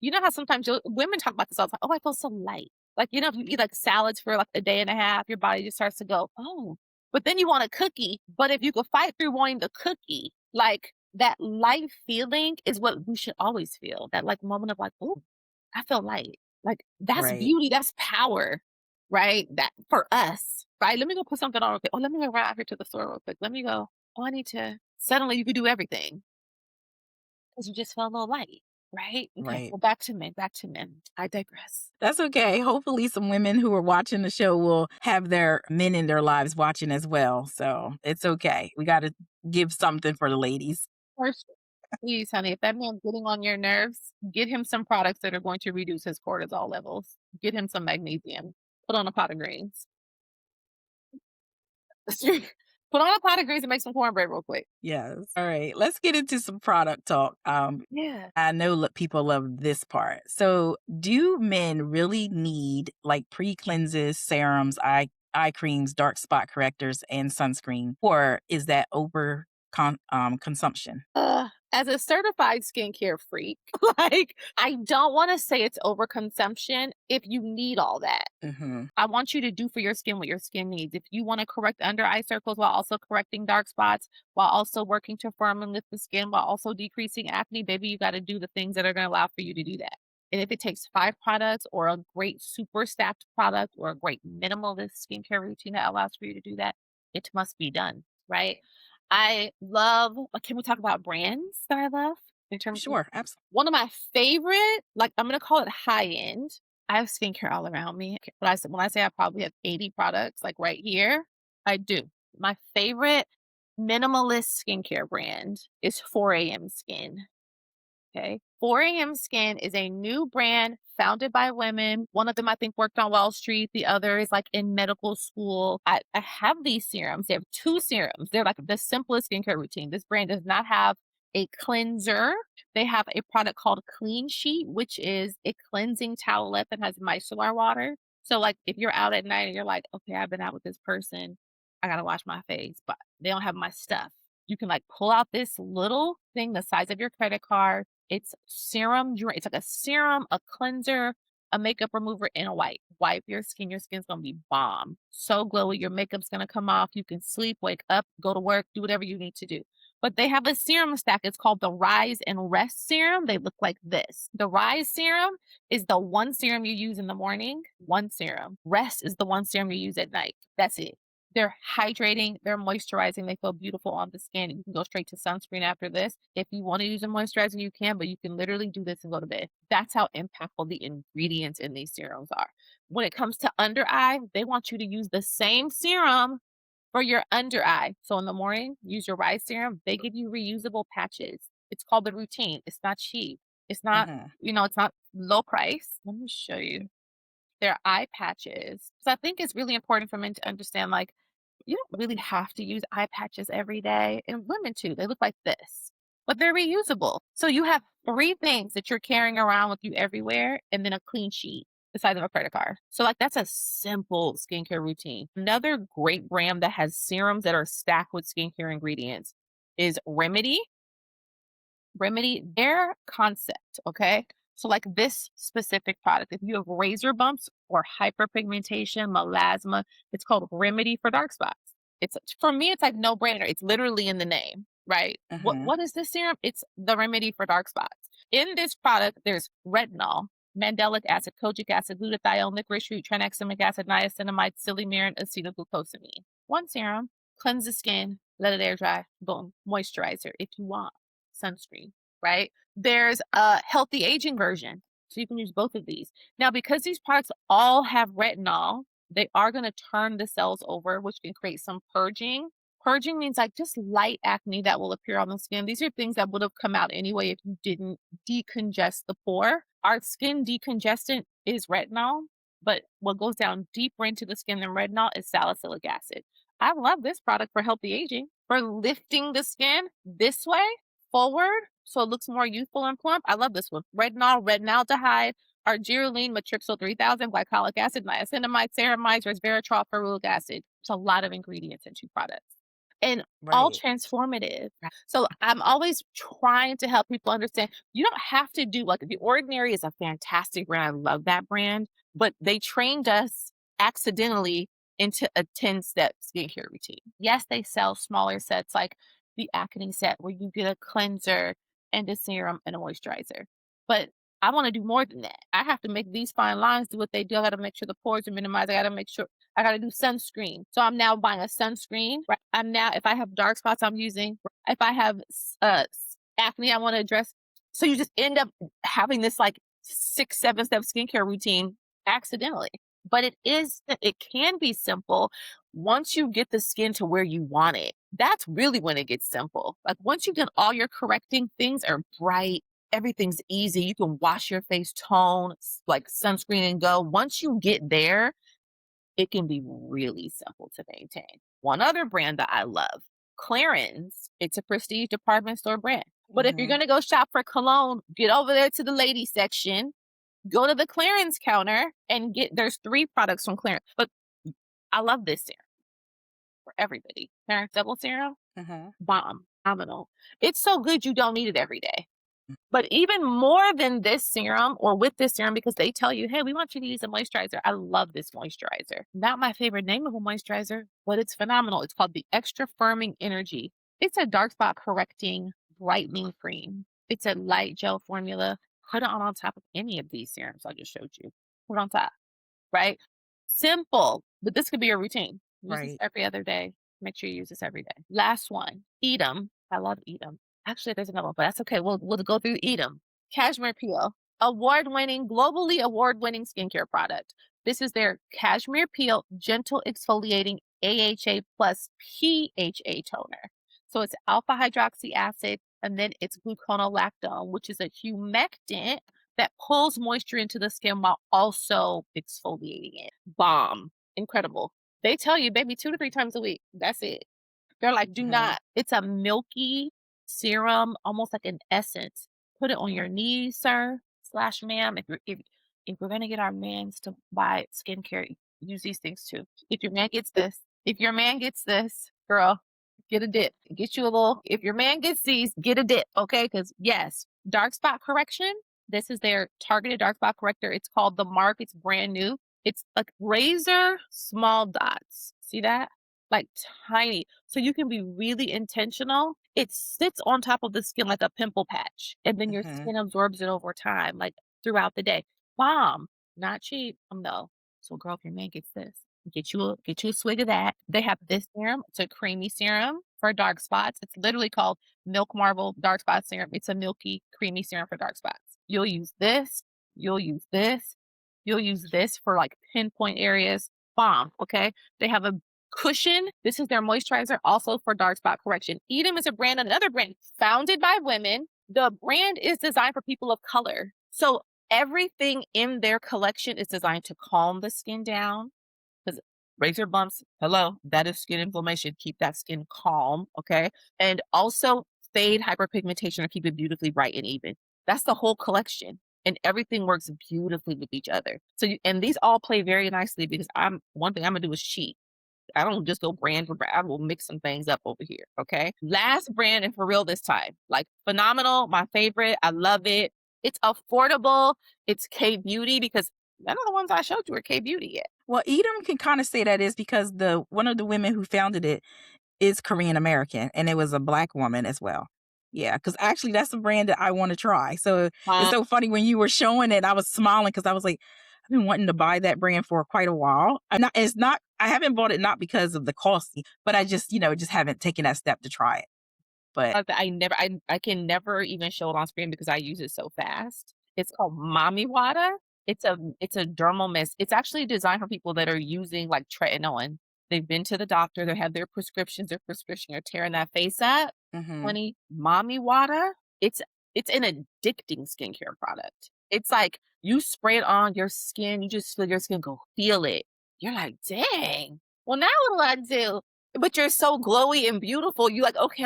You know how sometimes women talk about this all the time. Oh, I feel so light. Like, you know, if you eat like salads for like a day and a half, your body just starts to go, oh, but then you want a cookie. But if you could fight through wanting the cookie, like that light feeling is what we should always feel. That like moment of like, oh, I feel light. Like that's Right, beauty, that's power, right? That for us, right? Let me go put something on real quick. Oh, let me go right out here to the store real quick. Let me go. Oh, I need to. Suddenly you could do everything because you just felt a little light, right? Okay, right. well, back to men, back to men. I digress. That's okay. Hopefully, some women who are watching the show will have their men in their lives watching as well. So it's okay. We got to give something for the ladies. First, please, honey, if that man's getting on your nerves, get him some products that are going to reduce his cortisol levels. Get him some magnesium. Put on a pot of greens. Put on a pot of greens and make some cornbread real quick. Yes. All right. Let's get into some product talk. Yeah. I know people love this part. So, do men really need like pre cleanses, serums, eye creams, dark spot correctors, and sunscreen, or is that consumption? As a certified skincare freak, like I don't want to say it's overconsumption if you need all that. Hmm. I want you to do for your skin what your skin needs. If you want to correct under eye circles while also correcting dark spots, while also working to firm and lift the skin, while also decreasing acne, baby, you got to do the things that are going to allow for you to do that. And if it takes 5 products or a great super stacked product or a great minimalist skincare routine that allows for you to do that, it must be done, right? I love, can we talk about brands that I love in terms of Sure. Absolutely. one of my favorite, like I'm gonna call it high end. I have skincare all around me. When I say I probably have 80 products, like right here, I do. My favorite minimalist skincare brand is 4 a.m. Skin. Okay. 4 a.m. Skin is a new brand founded by women. One of them, I think, worked on Wall Street. The other is like in medical school. I have these serums. They have 2 serums. They're like the simplest skincare routine. This brand does not have a cleanser. They have a product called Clean Sheet, which is a cleansing towelette that has micellar water. So, like, if you're out at night and you're like, okay, I've been out with this person, I gotta wash my face, but they don't have my stuff. You can like pull out this little thing the size of your credit card. It's it's like a serum, a cleanser, a makeup remover, and a wipe. Wipe your skin. Your skin's gonna be bomb. So glowy. Your makeup's gonna come off. You can sleep, wake up, go to work, do whatever you need to do. But they have a serum stack. It's called the Rise and Rest Serum. They look like this. The Rise Serum is the one serum you use in the morning, one serum. Rest is the one serum you use at night. That's it. They're hydrating, they're moisturizing, they feel beautiful on the skin. You can go straight to sunscreen after this. If you want to use a moisturizer, you can, but you can literally do this and go to bed. That's how impactful the ingredients in these serums are. When it comes to under eye, they want you to use the same serum for your under eye. So in the morning, use your Rise serum. They give you reusable patches. It's called the routine. It's not cheap. It's not, Hmm. it's not low price. Let me show you their eye patches. So I think it's really important for men to understand like you don't really have to use eye patches every day. And women too, they look like this, but they're reusable. So you have 3 things that you're carrying around with you everywhere and then a clean sheet. the size of a credit card. So, like, that's a simple skincare routine. Another great brand that has serums that are stacked with skincare ingredients is Remedy. Remedy, their concept, okay? So, like this specific product, if you have razor bumps or hyperpigmentation, melasma, it's called Remedy for dark spots. It's for me, it's like no brainer. It's literally in the name, right? Mm-hmm. What is this serum? It's the remedy for dark spots. In this product, there's retinol, mandelic acid, kojic acid, glutathione, licorice root, tranexamic acid, niacinamide, silymarin, acetylglucosamine. One serum, cleanse the skin, let it air dry, boom, moisturizer if you want, sunscreen, right? There's a healthy aging version. So you can use both of these. Now, because these products all have retinol, they are going to turn the cells over, which can create some purging. Purging means like just light acne that will appear on the skin. These are things that would have come out anyway if you didn't decongest the pore. Our skin decongestant is retinol, but what goes down deeper into the skin than retinol is salicylic acid. I love this product for healthy aging, for lifting the skin this way forward so it looks more youthful and plump. I love this one. Retinol, retinaldehyde, argireline, matrixyl 3000, glycolic acid, niacinamide, ceramides, resveratrol, ferulic acid. It's a lot of ingredients in two products and all Right. transformative. So I'm always trying to help people understand you don't have to do like The Ordinary is a fantastic brand. I love that brand, but they trained us accidentally into a 10-step skincare routine. Yes, they sell smaller sets like the acne set where you get a cleanser and a serum and a moisturizer. But I want to do more than that. I have to make these fine lines do what they do. I got to make sure the pores are minimized. I got to make sure I got to do sunscreen. So I'm now buying a sunscreen. Right? I'm now, if I have dark spots, I'm using, if I have acne, I want to address. So you just end up having this like 6, 7 step skincare routine accidentally. But it can be simple once you get the skin to where you want it. That's really when it gets simple. Like once you've done all your correcting, things are bright. Everything's easy. You can wash your face, tone, like sunscreen and go. Once you get there, it can be really simple to maintain. One other brand that I love, Clarins. It's a prestige department store brand. But if you're Mm-hmm. going to go shop for cologne, get over there to the ladies section, go to the Clarins counter and there's 3 products from Clarins. But I love this serum for everybody. Clarins Double Serum, Mm-hmm. bomb, phenomenal. It's so good you don't need it every day. But even more than this serum or with this serum, because they tell you, hey, we want you to use a moisturizer. I love this moisturizer. Not my favorite name of a moisturizer, but it's phenomenal. It's called the Extra Firming Energy. It's a dark spot correcting brightening cream. It's a light gel formula. Put it on top of any of these serums I just showed you. Put it on top, right? Simple, but this could be a routine. Use this Right. every other day. Make sure you use this every day. Last one, Edam. I love Edam. Actually, there's another one, but that's okay. We'll go through Edam. Cashmere Peel, globally award-winning skincare product. This is their Cashmere Peel Gentle Exfoliating AHA plus PHA toner. So it's alpha hydroxy acid and then it's gluconolactone, which is a humectant that pulls moisture into the skin while also exfoliating it. Bomb. Incredible. They tell you, baby, 2 to 3 times a week. That's it. They're like, do Mm-hmm. not. It's a milky serum, almost like an essence. Put it on your knees, sir slash ma'am. If we're gonna get our mans to buy skincare, use these things too. If your man gets this, girl, get a dip. Get you a little. If your man gets these, get a dip, okay? Because yes, dark spot correction. This is their targeted dark spot corrector. It's called the Mark. It's brand new. It's like razor small dots. See that? Like tiny. So you can be really intentional. It sits on top of the skin like a pimple patch, and then your Mm-hmm. skin absorbs it over time, like throughout the day. Bomb. Not cheap. No. So girl, if your man gets this, get you a swig of that. They have this serum. It's a creamy serum for dark spots. It's literally called Milk Marble Dark Spot Serum. It's a milky, creamy serum for dark spots. You'll use this. You'll use this. You'll use this for like pinpoint areas. Bomb. Okay. They have a cushion. This is their moisturizer, also for dark spot correction. Edam is another brand founded by women. The brand is designed for people of color. So everything in their collection is designed to calm the skin down. Because razor bumps, hello, that is skin inflammation. Keep that skin calm, okay? And also fade hyperpigmentation or keep it beautifully bright and even. That's the whole collection. and everything works beautifully with each other. So, and these all play very nicely because one thing I'm gonna do is cheat. I don't just go brand for brand. I will mix some things up over here. Okay. Last brand, and for real this time, like phenomenal, my favorite. I love it. It's affordable. It's K-Beauty because none of the ones I showed you are K-Beauty yet. Well, Edom can kind of say that is because one of the women who founded it is Korean American, and it was a Black woman as well. Yeah, because actually that's a brand that I want to try. So it's Um, so funny when you were showing it, I was smiling because I was like, I've been wanting to buy that brand for quite a while. I haven't bought it not because of the cost, but I just, just haven't taken that step to try it. But I can never even show it on screen because I use it so fast. It's called Mommy Water. It's a dermal mist. It's actually designed for people that are using like tretinoin. They've been to the doctor, they have their prescription are tearing that face up. mhm, Honey, Mommy Water, it's an addicting skincare product. It's like you spray it on your skin, you just feel your skin go feel it. You're like, dang. Well, now what do I do? But you're so glowy and beautiful. You like, okay,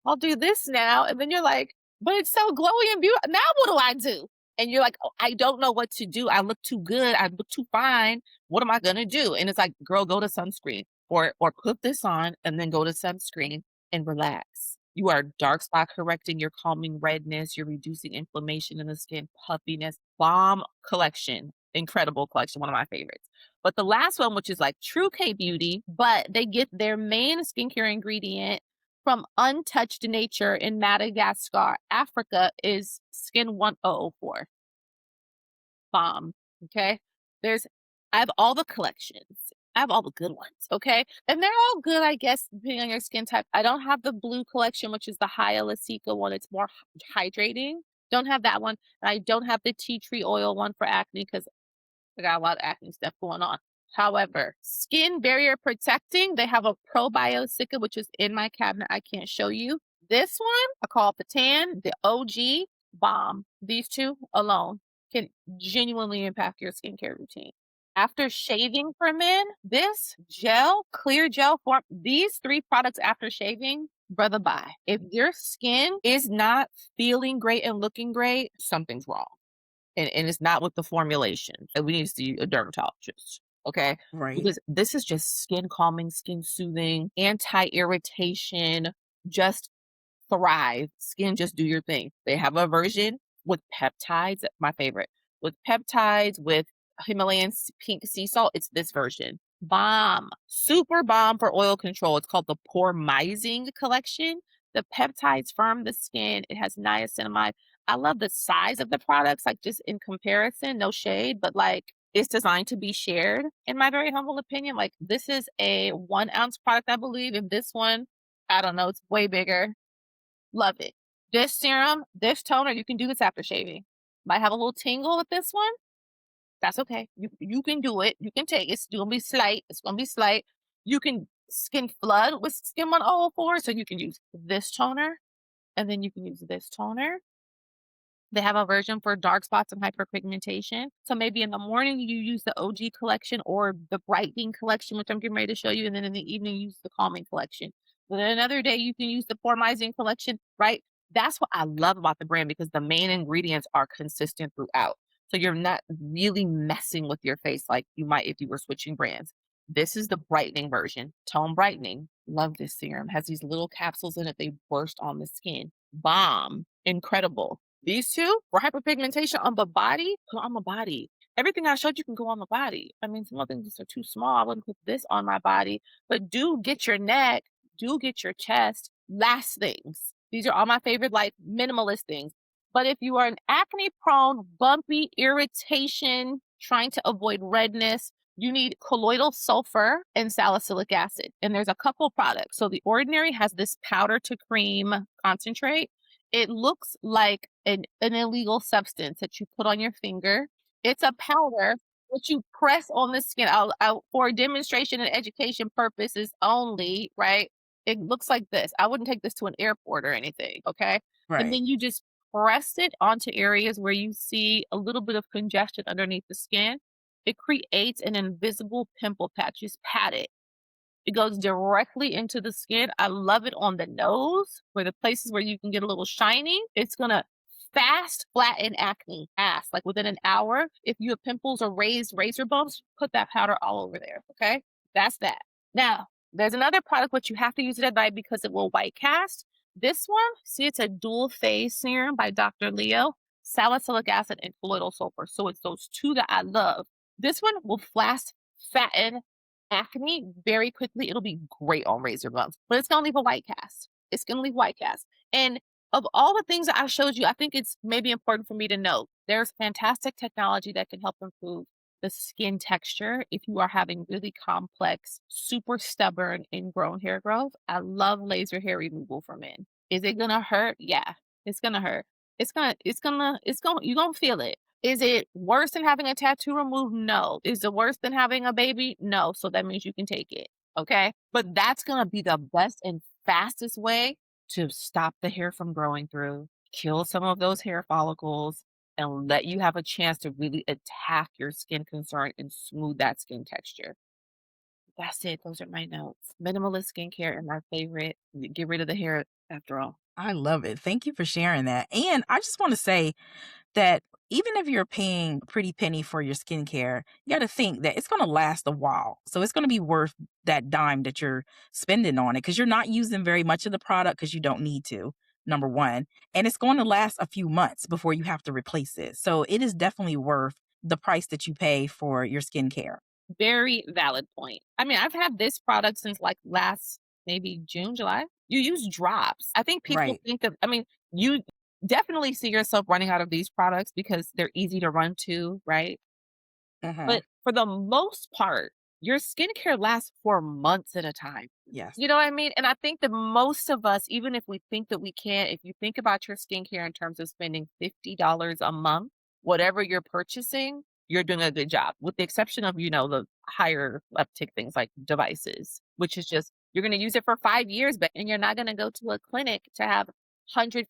I'll do this now. And then you're like, but it's so glowy and beautiful. Now what do I do? And you're like, oh, I don't know what to do. I look too good. I look too fine. What am I gonna do? And it's like, girl, go to sunscreen or put this on and then go to sunscreen and relax. You are dark spot correcting, you're calming redness, you're reducing inflammation in the skin, puffiness. Bomb collection. Incredible collection, one of my favorites. But the last one, which is like true K Beauty, but they get their main skincare ingredient from untouched nature in Madagascar, Africa, is Skin 1004. Bomb. Okay. There's, I have all the collections. I have all the good ones. Okay. And they're all good, I guess, depending on your skin type. I don't have the blue collection, which is the Hyaluronic one. It's more hydrating. Don't have that one. And I don't have the tea tree oil one for acne because I got a lot of acne stuff going on. However, skin barrier protecting, they have a probiotica, which is in my cabinet. I can't show you. This one, I call Patan, the OG bomb. These two alone can genuinely impact your skincare routine. After shaving for men, this gel, clear gel form, these three products after shaving, brother, bye. If your skin is not feeling great and looking great, something's wrong. And it's not with the formulation. And we need to see a dermatologist. Okay. right. Because this is just skin calming, skin soothing, anti irritation, just thrive. Skin, just do your thing. They have a version with peptides, my favorite, with peptides, with Himalayan pink sea salt. It's this version. Bomb. Super bomb for oil control. It's called the Pormizing collection. The peptides firm the skin. It has niacinamide. I love the size of the products, like just in comparison, no shade, but like it's designed to be shared, in my very humble opinion. Like this is a 1 ounce product, I believe, and this one, I don't know, it's way bigger. Love it. This serum, this toner, you can do this after shaving. Might have a little tingle with this one. That's okay. You can do it. You can take it. It's gonna be slight. It's gonna be slight. You can skin flood with Skin 1004, so you can use this toner and then you can use this toner. They have a version for dark spots and hyperpigmentation. So maybe in the morning you use the OG collection or the brightening collection, which I'm getting ready to show you, and then in the evening you use the calming collection. Then another day you can use the pormizing collection, right? That's what I love about the brand because the main ingredients are consistent throughout. So you're not really messing with your face like you might if you were switching brands. This is the brightening version, tone brightening. Love this serum. Has these little capsules in it. They burst on the skin. Bomb. Incredible. These two for hyperpigmentation on the body, put on the body. Everything I showed you can go on the body. I mean, some of things are too small. I wouldn't put this on my body, but do get your neck, do get your chest. Last things. These are all my favorite, like minimalist things. But if you are an acne prone, bumpy irritation, trying to avoid redness, you need colloidal sulfur and salicylic acid. And there's a couple products. So the Ordinary has this powder to cream concentrate. It looks like an illegal substance that you put on your finger. It's a powder that you press on the skin. For demonstration and education purposes only, right? It looks like this. I wouldn't take this to an airport or anything, okay? And Right. then you just press it onto areas where you see a little bit of congestion underneath the skin. It creates an invisible pimple patch. Just pat it. It goes directly into the skin. I love it on the nose, where the places where you can get a little shiny. It's gonna fast flatten acne. Fast, like within an hour. If you have pimples or raised razor bumps, put that powder all over there. Okay. That's that. Now, there's another product which you have to use it at night because it will white cast. This one, see, it's a dual phase serum by Dr. Leo, salicylic acid and colloidal sulfur. So it's those two that I love. This one will fast fatten acne very quickly. It'll be great on razor bumps, but it's going to leave a white cast. It's going to leave white cast. And of all the things that I showed you, I think it's maybe important for me to note there's fantastic technology that can help improve the skin texture if you are having really complex, super stubborn ingrown hair growth. I love laser hair removal for men. Is it gonna hurt? Yeah, it's gonna hurt. You're gonna feel it. Is it worse than having a tattoo removed? No. Is it worse than having a baby? No. So that means you can take it. Okay. But that's gonna be the best and fastest way to stop the hair from growing through, kill some of those hair follicles, and let you have a chance to really attack your skin concern and smooth that skin texture. That's it. Those are my notes. Minimalist skincare and my favorite. Get rid of the hair after all. I love it. Thank you for sharing that. And I just want to say that even if you're paying a pretty penny for your skincare, you got to think that it's going to last a while. So it's going to be worth that dime that you're spending on it because you're not using very much of the product because you don't need to, number one. And it's going to last a few months before you have to replace it. So it is definitely worth the price that you pay for your skincare. Very valid point. I mean, I've had this product since like last maybe June, July. You use drops. I think people Right. think of, I mean, you definitely see yourself running out of these products because they're easy to run to, right? Uh-huh. But for the most part, your skincare lasts for months at a time. Yes. You know what I mean? And I think that most of us, even if we think that we can't, if you think about your skincare in terms of spending $50 a month, whatever you're purchasing, you're doing a good job, with the exception of, the higher uptick things like devices, which is just, you're going to use it for 5 years, but and you're not going to go to a clinic to have $150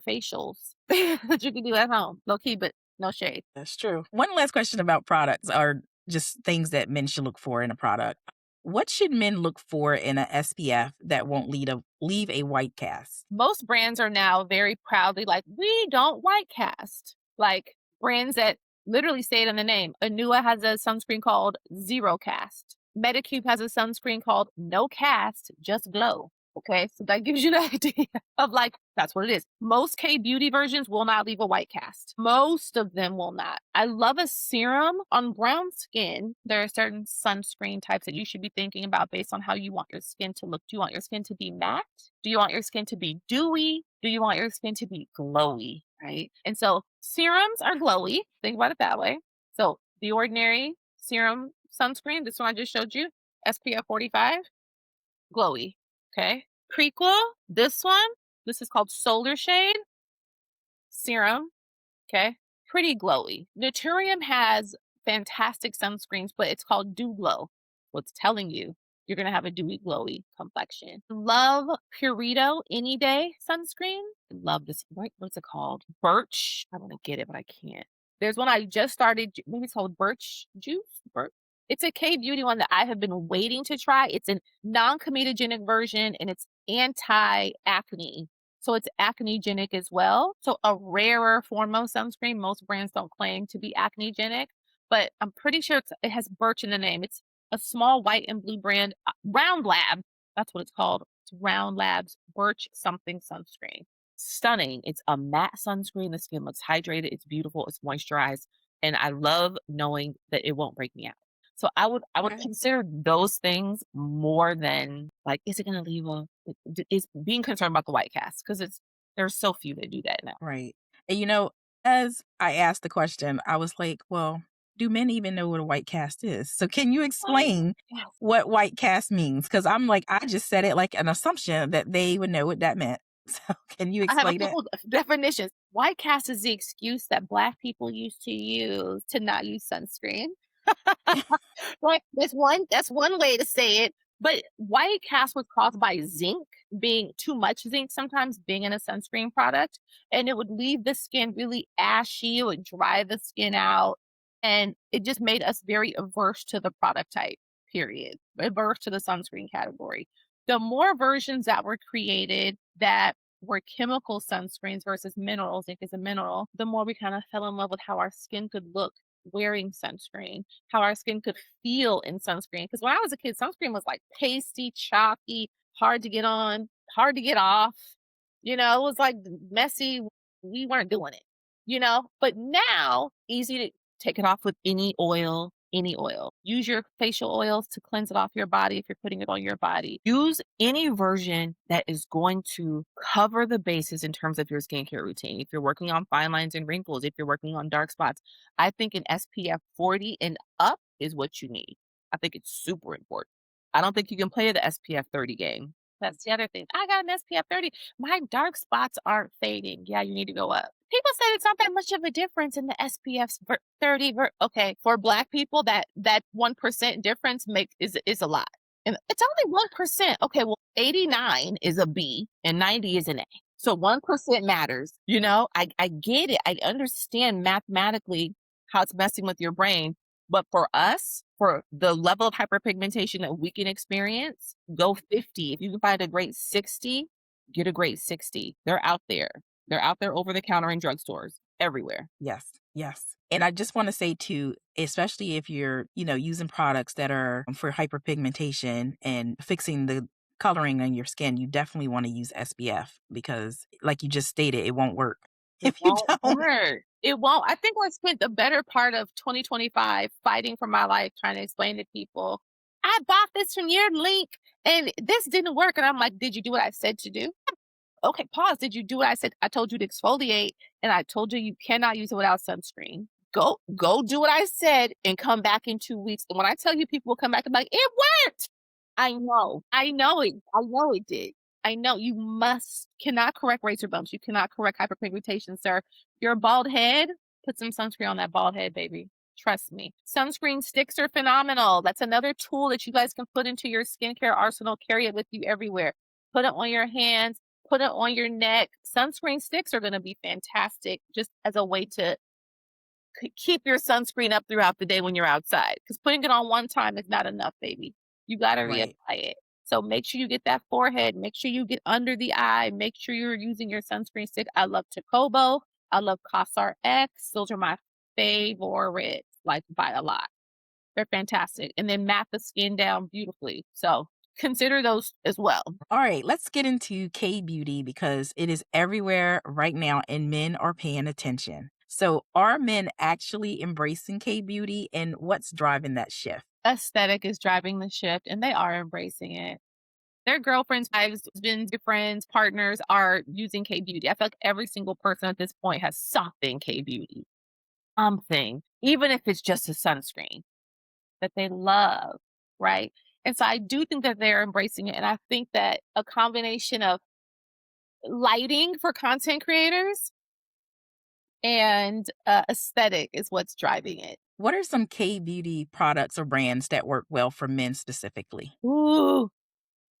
facials that you can do at home. Low key, but no shade. That's true. One last question about products or just things that men should look for in a product. What should men look for in a SPF that won't leave a white cast? Most brands are now very proudly like, we don't white cast. Like brands that literally say it in the name. Anua has a sunscreen called Zero Cast. Medicube has a sunscreen called No Cast, Just Glow. Okay, so that gives you the idea of like, that's what it is. Most K-Beauty versions will not leave a white cast. Most of them will not. I love a serum on brown skin. There are certain sunscreen types that you should be thinking about based on how you want your skin to look. Do you want your skin to be matte? Do you want your skin to be dewy? Do you want your skin to be glowy? Right? And so serums are glowy. Think about it that way. So the Ordinary serum sunscreen, this one I just showed you, SPF 45, glowy. Okay. Prequel, this one, this is called Solar Shade Serum. Okay. Pretty glowy. Naturium has fantastic sunscreens, but it's called Dew Glow. What's telling you you're going to have a dewy, glowy complexion. Love Purito Any Day sunscreen. Love this. What's it called? Birch. I want to get it, but I can't. There's one I just started. Maybe it's called Birch Juice. It's a K-Beauty one that I have been waiting to try. It's a non-comedogenic version and it's anti-acne. So it's acne-genic as well. So a rarer form of sunscreen. Most brands don't claim to be acne-genic, but I'm pretty sure it has birch in the name. It's a small white and blue brand, Round Lab. That's what it's called. It's Round Lab's Birch something sunscreen. Stunning. It's a matte sunscreen. The skin looks hydrated. It's beautiful. It's moisturized. And I love knowing that it won't break me out. So I would Okay. consider those things more than like, is it going to leave is being concerned about the white cast because there's so few that do that now. Right. And as I asked the question, I was like, well, do men even know what a white cast is? So can you explain Yes. what white cast means? Because I'm like, I just said it like an assumption that they would know what that meant. So can you I have a explain it? couple of definitions. White cast is the excuse that Black people used to use to not use sunscreen. Right. That's one way to say it. But white cast was caused by zinc, being too much zinc sometimes being in a sunscreen product. And it would leave the skin really ashy, it would dry the skin out. And it just made us very averse to the product type, period. Averse to the sunscreen category. The more versions that were created that were chemical sunscreens versus minerals, zinc is a mineral, the more we kind of fell in love with how our skin could look wearing sunscreen, how our skin could feel in sunscreen. Because when I was a kid, sunscreen was like pasty, chalky, hard to get on, hard to get off. It was like messy. We weren't doing it. But now, easy to take it off with any oil, any oil. Use your facial oils to cleanse it off your body if you're putting it on your body. Use any version that is going to cover the bases in terms of your skincare routine. If you're working on fine lines and wrinkles, if you're working on dark spots, I think an SPF 40 and up is what you need. I think it's super important. I don't think you can play the SPF 30 game. That's the other thing. I got an SPF 30. My dark spots aren't fading. Yeah, you need to go up. People say it's not that much of a difference in the SPF 30. Okay, for Black people, that 1% difference is a lot. And it's only 1%. Okay, well, 89 is a B and 90 is an A. So 1% matters. I get it. I understand mathematically how it's messing with your brain. But for us, for the level of hyperpigmentation that we can experience, go 50. If you can find a great 60, get a great 60. They're out there. They're out there over the counter in drugstores everywhere. Yes, yes. And I just want to say too, especially if you're, using products that are for hyperpigmentation and fixing the coloring on your skin, you definitely want to use SPF because like you just stated, it won't work It if you won't don't. work. It won't. I think I spent the better part of 2025 fighting for my life, trying to explain to people, I bought this from your link and this didn't work. And I'm like, did you do what I said to do? Okay, pause. Did you do what I said? I told you to exfoliate and I told you cannot use it without sunscreen. Go do what I said and come back in 2 weeks. And when I tell you people will come back and be like, it worked. I know. I know it did. I know cannot correct razor bumps. You cannot correct hyperpigmentation, sir. Your bald head, put some sunscreen on that bald head, baby. Trust me. Sunscreen sticks are phenomenal. That's another tool that you guys can put into your skincare arsenal. Carry it with you everywhere. Put it on your hands, put it on your neck. Sunscreen sticks are going to be fantastic just as a way to keep your sunscreen up throughout the day when you're outside. Because putting it on one time is not enough, baby. You got to reapply Right. it. So make sure you get that forehead. Make sure you get under the eye. Make sure you're using your sunscreen stick. I love Tacobo. I love Cosar X. Those are my favorites, like by a lot. They're fantastic. And then mat the skin down beautifully. So consider those as well. All right, let's get into K-Beauty because it is everywhere right now and men are paying attention. So are men actually embracing K-Beauty and what's driving that shift? Aesthetic is driving the shift and they are embracing it. Their girlfriends, wives, husbands, friends, partners are using K-Beauty. I feel like every single person at this point has something K-Beauty, something, even if it's just a sunscreen that they love, right? And so I do think that they're embracing it. And I think that a combination of lighting for content creators and aesthetic is what's driving it. What are some K-Beauty products or brands that work well for men specifically? Ooh,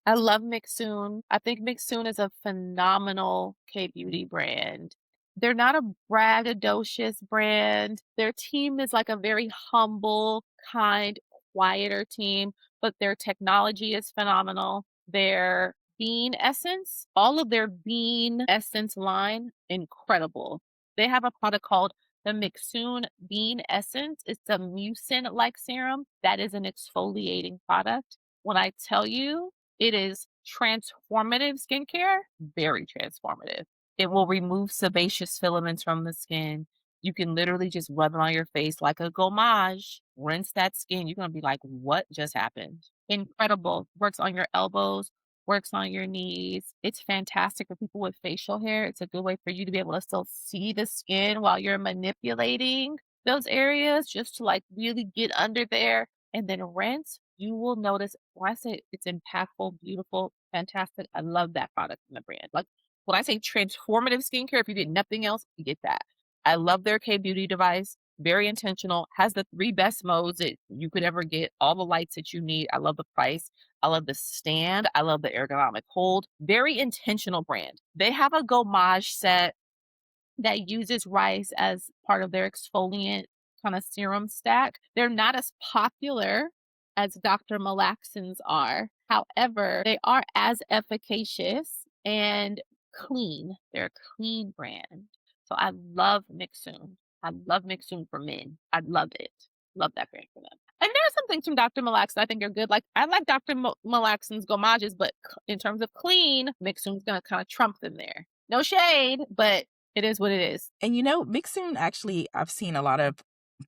I love Mixsoon. I think Mixsoon is a phenomenal K-Beauty brand. They're not a braggadocious brand. Their team is like a very humble, kind, quieter team, but their technology is phenomenal. Their bean essence, all of their bean essence line, incredible. They have a product called the Mixsoon Bean Essence. It's a mucin-like serum that is an exfoliating product. When I tell you, it is transformative skincare, very transformative. It will remove sebaceous filaments from the skin. You can literally just rub it on your face like a gommage, rinse that skin. You're going to be like, what just happened? Incredible. Works on your elbows, works on your knees. It's fantastic for people with facial hair. It's a good way for you to be able to still see the skin while you're manipulating those areas just to like really get under there and then rinse. You will notice when I say it's impactful, beautiful, fantastic. I love that product in the brand. Like when I say transformative skincare, if you get nothing else, you get that. I love their K-Beauty device. Very intentional. Has the 3 best modes that you could ever get. All the lights that you need. I love the price. I love the stand. I love the ergonomic hold. Very intentional brand. They have a gommage set that uses rice as part of their exfoliant kind of serum stack. They're not as popular as Dr. Malaxins are. However, they are as efficacious and clean. They're a clean brand. So I love Mixsoon. I love Mixsoon for men. I love it. Love that brand for them. And there are some things from Dr. Malax that I think are good. Like I like Dr. Malaxon's Gomages, but in terms of clean, Mixsoon's gonna kind of trump them there. No shade, but it is what it is. And Mixin actually, I've seen a lot of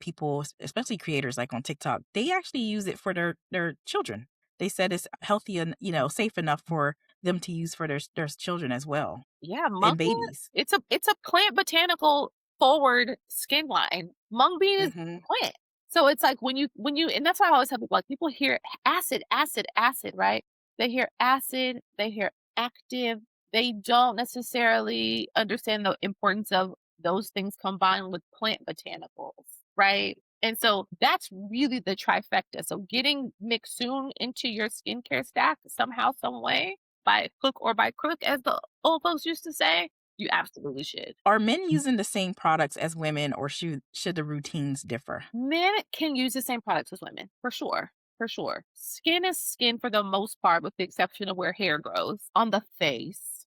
people, especially creators like on TikTok, they actually use it for their children. They said it's healthy and safe enough for them to use for their children as well Yeah, and mung bean, babies. it's a plant botanical forward skin line. Mung bean is Hmm. plant. So it's like when you and that's why I always tell people like people hear acid, acid, acid, right? They hear acid, they hear active. They don't necessarily understand the importance of those things combined with plant botanicals, right? And so that's really the trifecta. So getting Mixsoon into your skincare stack somehow, some way, by hook or by crook, as the old folks used to say, you absolutely should. Are men using the same products as women, or should the routines differ? Men can use the same products as women, for sure. For sure. Skin is skin for the most part, with the exception of where hair grows on the face.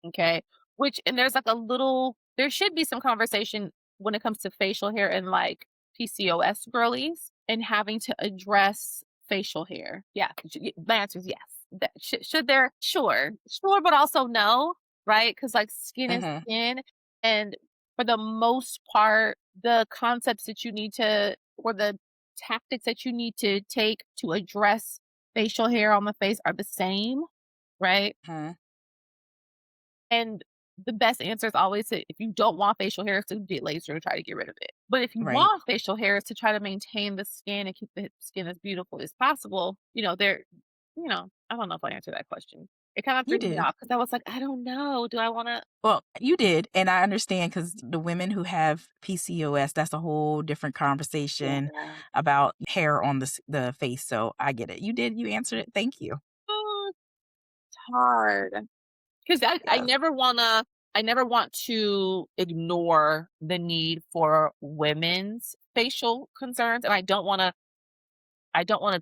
Okay. Which, and there's like there should be some conversation when it comes to facial hair and like PCOS girlies and having to address facial hair. Yeah. The answer is yes. Should there? Sure. Sure, but also no, right? Because like skin is Hmm. skin. And for the most part, the concepts that you need to, or the tactics that you need to take to address facial hair on the face are the same, right? Hmm. And the best answer is always to, if you don't want facial hair, is to get laser to try to get rid of it. But if you Right. want facial hair, is to try to maintain the skin and keep the skin as beautiful as possible. I don't know if I answered that question. It kind of You threw me did. off because I was like, I don't know. Do I want to? Well, you did, and I understand because the women who have PCOS, that's a whole different conversation Yeah. about hair on the face. So I get it. You did. You answered it. Thank you. It's hard because I Yes. never wanna. I never want to ignore the need for women's facial concerns, and I don't want to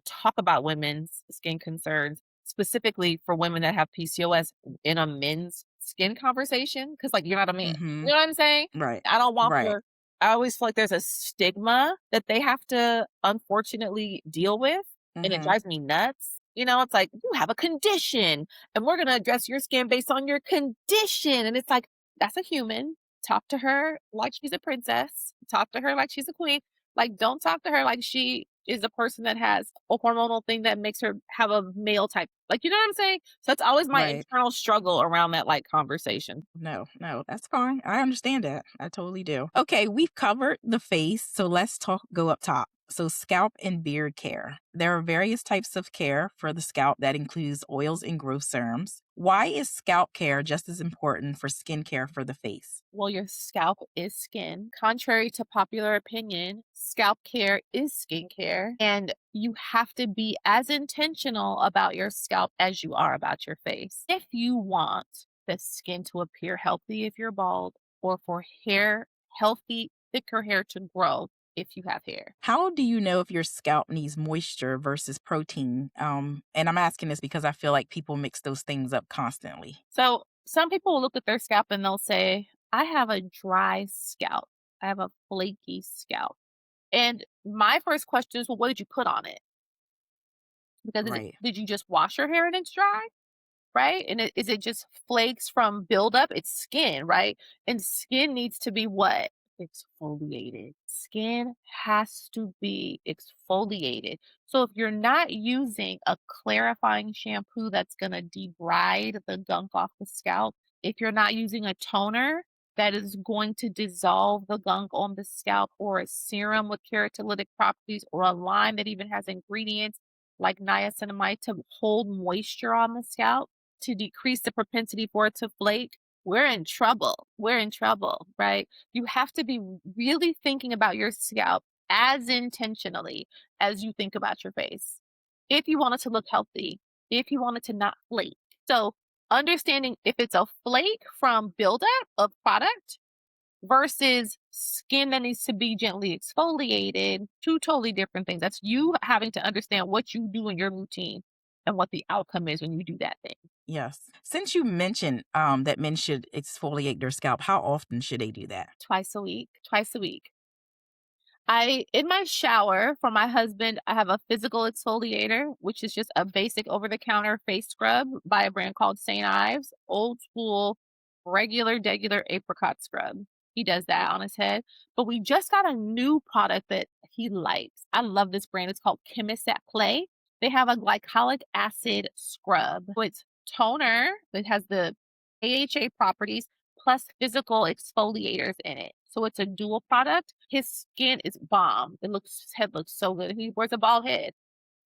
talk about women's skin concerns specifically for women that have PCOS in a men's skin conversation because, like, you're not a man. Mm-hmm. You know what I'm saying? Right. I don't want Right. for. I always feel like there's a stigma that they have to unfortunately deal with, and it Mm-hmm. drives me nuts. It's like you have a condition, and we're gonna address your skin based on your condition, and it's like that's a human. Talk to her like she's a princess. Talk to her like she's a queen. Like, don't talk to her like she is a person that has a hormonal thing that makes her have a male type. Like, you know what I'm saying? So it's always my Right. internal struggle around that like conversation. No, no, that's fine. I understand that. I totally do. Okay, we've covered the face, so let's go up top. So, scalp and beard care. There are various types of care for the scalp that includes oils and growth serums. Why is scalp care just as important for skincare for the face? Well, your scalp is skin. Contrary to popular opinion, scalp care is skincare, and you have to be as intentional about your scalp as you are about your face. If you want the skin to appear healthy if you're bald, or for hair, healthy, thicker hair to grow if you have hair. How do you know if your scalp needs moisture versus protein? And I'm asking this because I feel like people mix those things up constantly. So some people will look at their scalp and they'll say, I have a dry scalp. I have a flaky scalp. And my first question is, well, what did you put on it? Because Right. did you just wash your hair and it's dry? Right? And is it just flakes from buildup? It's skin, right? And skin needs to be what? Exfoliated. Skin has to be exfoliated. So if you're not using a clarifying shampoo that's going to debride the gunk off the scalp, if you're not using a toner that is going to dissolve the gunk on the scalp, or a serum with keratolytic properties, or a line that even has ingredients like niacinamide to hold moisture on the scalp, to decrease the propensity for it to flake, we're in trouble. We're in trouble, right? You have to be really thinking about your scalp as intentionally as you think about your face. If you want it to look healthy, if you want it to not flake. So, understanding if it's a flake from buildup of product versus skin that needs to be gently exfoliated, two totally different things. That's you having to understand what you do in your routine. and what the outcome is when you do that thing. Yes. Since you mentioned that men should exfoliate their scalp, how often should they do that? Twice a week, twice a week. I in my shower for my husband, I have a physical exfoliator, which is just a basic over-the-counter face scrub by a brand called St. Ives, old school, regular apricot scrub. He does that on his head. But we just got a new product that he likes. I love this brand. It's called Chemist at Play. They have a glycolic acid scrub. So it's toner that has the AHA properties plus physical exfoliators in it. So it's a dual product. His skin is bomb. His head looks so good. He wears a bald head.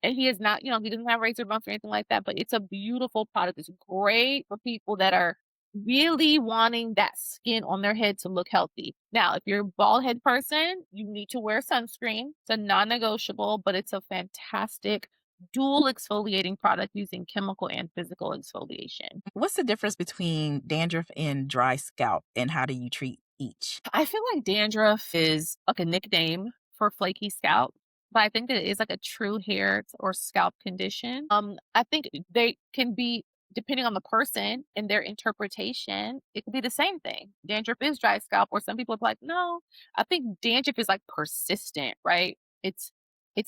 And he is not, he doesn't have razor bumps or anything like that, but it's a beautiful product. It's great for people that are really wanting that skin on their head to look healthy. Now, if you're a bald head person, you need to wear sunscreen. It's a non-negotiable, but it's a fantastic dual exfoliating product using chemical and physical exfoliation. What's the difference between dandruff and dry scalp, and how do you treat each? I feel like dandruff is like a nickname for flaky scalp, but I think that it is like a true hair or scalp condition. I think they can be, depending on the person and their interpretation, it could be the same thing. Dandruff is dry scalp, or some people are like, no, I think dandruff is like persistent, right? It's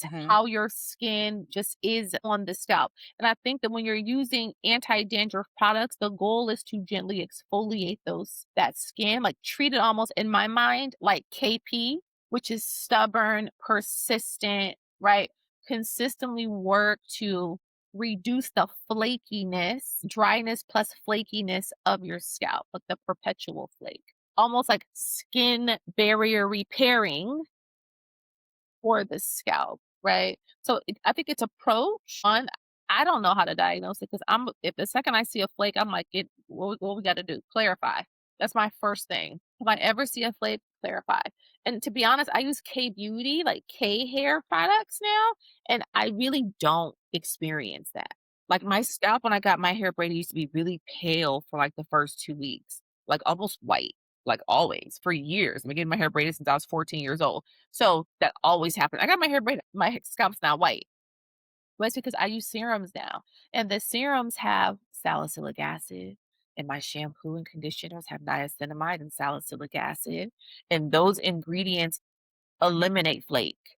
Hmm. how your skin just is on the scalp. And I think that when you're using anti-dandruff products, the goal is to gently exfoliate that skin, like treat it almost in my mind like KP, which is stubborn, persistent, right? Consistently work to reduce the flakiness, dryness plus flakiness of your scalp, like the perpetual flake. Almost like skin barrier repairing for the scalp, right? So I think it's approach on. I don't know how to diagnose it because if the second I see a flake, I'm like, what we got to do? Clarify. That's my first thing. If I ever see a flake, clarify. And to be honest, I use K Beauty, like K hair products now, and I really don't experience that. Like my scalp when I got my hair braided used to be really pale for like the first 2 weeks, like almost white, like always for years. I've been getting my hair braided since I was 14 years old. So that always happened. I got my hair braided. My scalp's not white. But it's because I use serums now. And the serums have salicylic acid. And my shampoo and conditioners have niacinamide and salicylic acid. And those ingredients eliminate flake.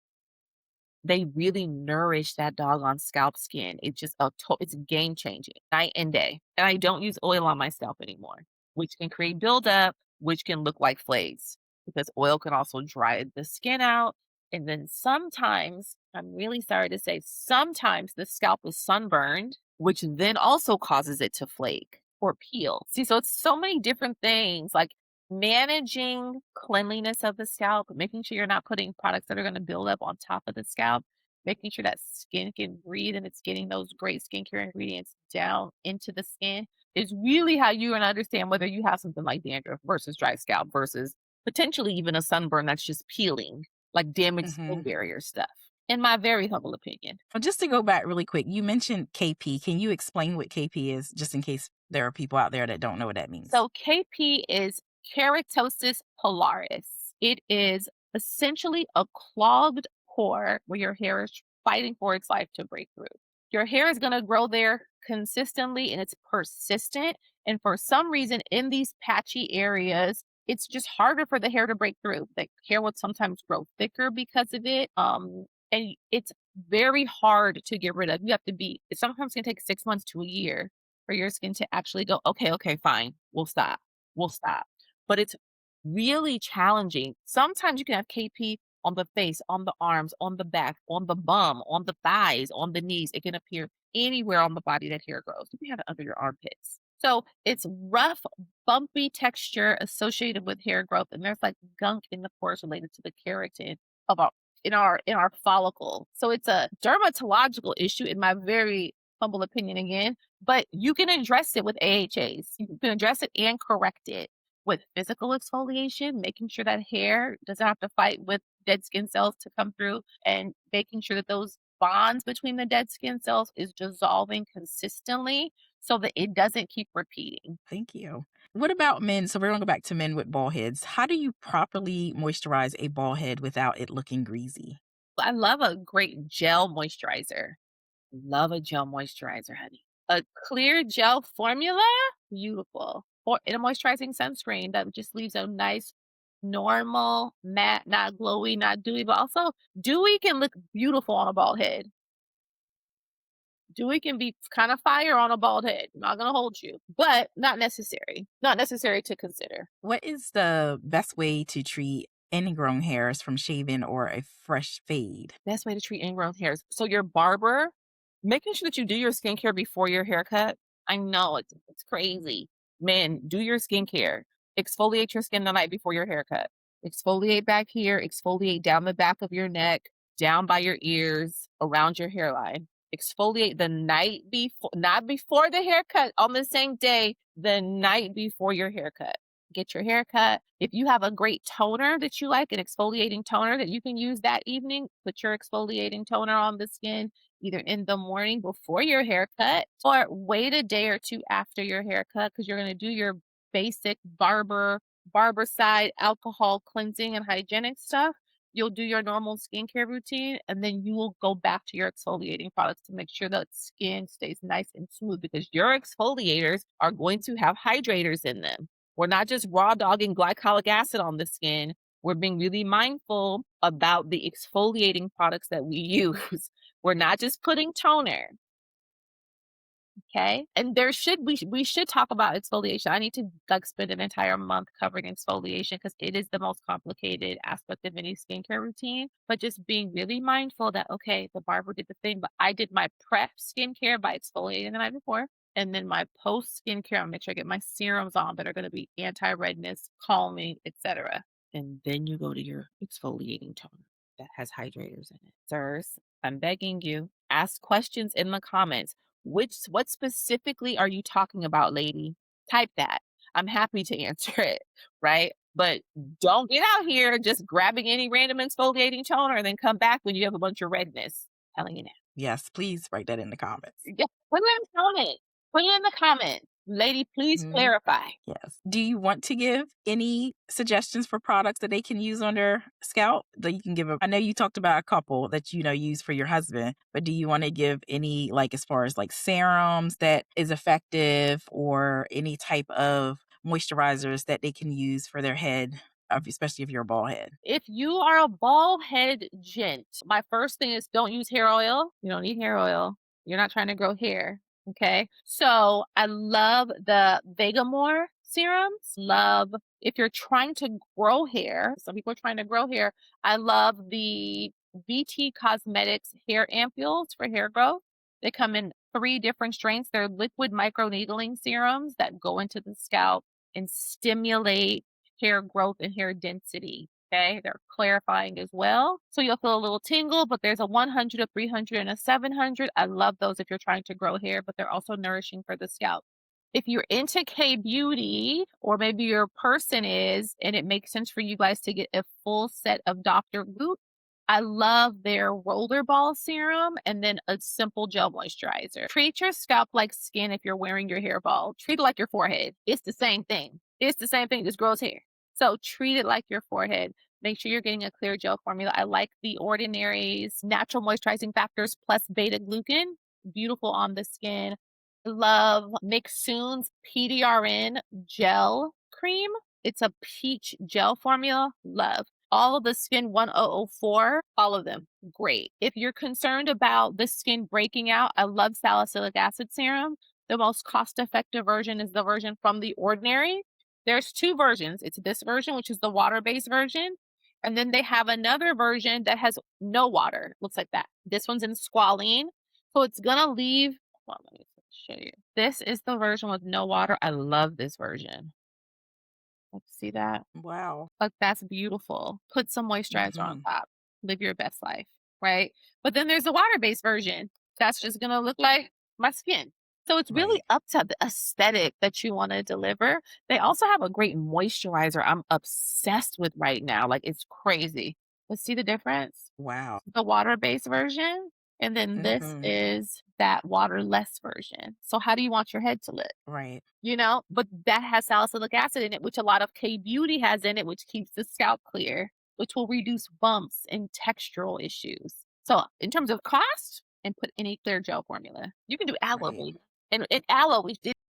They really nourish that doggone scalp skin. It's game changing, night and day. And I don't use oil on my scalp anymore, which can create buildup, which can look like flakes because oil can also dry the skin out. And then sometimes, I'm really sorry to say, sometimes the scalp is sunburned, which then also causes it to flake or peel. See, so it's so many different things like managing cleanliness of the scalp, making sure you're not putting products that are going to build up on top of the scalp, making sure that skin can breathe and it's getting those great skincare ingredients down into the skin is really how you're going to understand whether you have something like dandruff versus dry scalp versus potentially even a sunburn that's just peeling, like damaged Hmm. skin barrier stuff, in my very humble opinion. Just to go back really quick, you mentioned KP. Can you explain what KP is, just in case there are people out there that don't know what that means? So KP is keratosis pilaris. It is essentially a clogged pore where your hair is fighting for its life to break through. Your hair is going to grow there consistently and it's persistent. And for some reason, in these patchy areas, it's just harder for the hair to break through. The hair would sometimes grow thicker because of it. And it's very hard to get rid of. It sometimes can take 6 months to a year for your skin to actually go, okay, okay, fine, we'll stop. We'll stop. But it's really challenging. Sometimes you can have KP on the face, on the arms, on the back, on the bum, on the thighs, on the knees. It can appear anywhere on the body that hair grows. You can have it under your armpits. So it's rough, bumpy texture associated with hair growth. And there's like gunk in the pores related to the keratin of our in our follicle. So it's a dermatological issue in my very humble opinion again, but you can address it with AHAs. You can address it and correct it with physical exfoliation, making sure that hair doesn't have to fight with dead skin cells to come through, and making sure that those bonds between the dead skin cells is dissolving consistently so that it doesn't keep repeating. Thank you. What about men? So we're going to go back to men with bald heads. How do you properly moisturize a bald head without it looking greasy? I love a great gel moisturizer. Love a gel moisturizer, honey. A clear gel formula, beautiful. Or in a moisturizing sunscreen that just leaves a nice, normal, matte, not glowy, not dewy, but also dewy can look beautiful on a bald head. Dewy can be kind of fire on a bald head. Not gonna hold you, but not necessary. Not necessary to consider. What is the best way to treat ingrown hairs from shaving or a fresh fade? Best way to treat ingrown hairs. So your barber, making sure that you do your skincare before your haircut. I know it's crazy. Man, do your skincare. Exfoliate your skin the night before your haircut. Exfoliate back here, exfoliate down the back of your neck, down by your ears, around your hairline. Exfoliate the night before, not before the haircut on the same day, the night before your haircut. Get your haircut. If you have a great toner that you like, an exfoliating toner that you can use that evening, put your exfoliating toner on the skin either in the morning before your haircut or wait a day or two after your haircut because you're going to do your basic barber side alcohol cleansing and hygienic stuff. You'll do your normal skincare routine and then you will go back to your exfoliating products to make sure that skin stays nice and smooth because your exfoliators are going to have hydrators in them. We're not just raw dogging glycolic acid on the skin. We're being really mindful about the exfoliating products that we use. We're not just putting toner. Okay. And we should talk about exfoliation. I need to like spend an entire month covering exfoliation because it is the most complicated aspect of any skincare routine. But just being really mindful that okay, the barber did the thing, but I did my prep skincare by exfoliating the night before. And then my post skincare, I'll make sure I get my serums on that are going to be anti-redness, calming, etc. And then you go to your exfoliating toner that has hydrators in it. Sirs, I'm begging you, ask questions in the comments. What specifically are you talking about, lady? Type that. I'm happy to answer it, right? But don't get out here just grabbing any random exfoliating toner and then come back when you have a bunch of redness. Telling you now. Yes, please write that in the comments. Yeah, put it in the comment. Put it in the comment. Lady, please Mhm. clarify. Yes. Do you want to give any suggestions for products that they can use on their scalp? That you can give I know you talked about a couple that use for your husband, but do you want to give any like as far as like serums that is effective or any type of moisturizers that they can use for their head, especially if you're a bald head? If you are a bald head gent, my first thing is don't use hair oil. You don't need hair oil. You're not trying to grow hair. Okay. So I love the Vegamore serums. Love if you're trying to grow hair, some people are trying to grow hair. I love the VT Cosmetics hair ampules for hair growth. They come in 3 different strains. They're liquid microneedling serums that go into the scalp and stimulate hair growth and hair density. Okay, they're clarifying as well. So you'll feel a little tingle, but there's a 100, a 300, and a 700. I love those if you're trying to grow hair, but they're also nourishing for the scalp. If you're into K-Beauty, or maybe your person is, and it makes sense for you guys to get a full set of Dr. Goop, I love their roller ball serum and then a simple gel moisturizer. Treat your scalp like skin if you're wearing your hair ball. Treat it like your forehead. It's the same thing. It's the same thing, just grows hair. So treat it like your forehead. Make sure you're getting a clear gel formula. I like the Ordinary's natural moisturizing factors plus beta glucan. Beautiful on the skin. I love Mixsoon's PDRN gel cream. It's a peach gel formula. Love. All of the Skin 1004, all of them, great. If you're concerned about the skin breaking out, I love salicylic acid serum. The most cost-effective version is the version from The Ordinary. There's 2 versions. It's this version, which is the water-based version, and then they have another version that has no water. Looks like that. This one's in squalene, so it's gonna leave. Hold on, let me show you. This is the version with no water. I love this version. Let's see that. Wow. Like, that's beautiful. Put some moisturizer on Mhm. top. Live your best life, right? But then there's the water-based version. That's just gonna look like my skin. So it's really Right. up to the aesthetic that you wanna deliver. They also have a great moisturizer I'm obsessed with right now, like, it's crazy. Let's see the difference? Wow. The water-based version, and then this Mhm. is that waterless version. So how do you want your head to look? Right. But that has salicylic acid in it, which a lot of K-Beauty has in it, which keeps the scalp clear, which will reduce bumps and textural issues. So in terms of cost, and put any clear gel formula. You can do aloe, Right. baby. And aloe,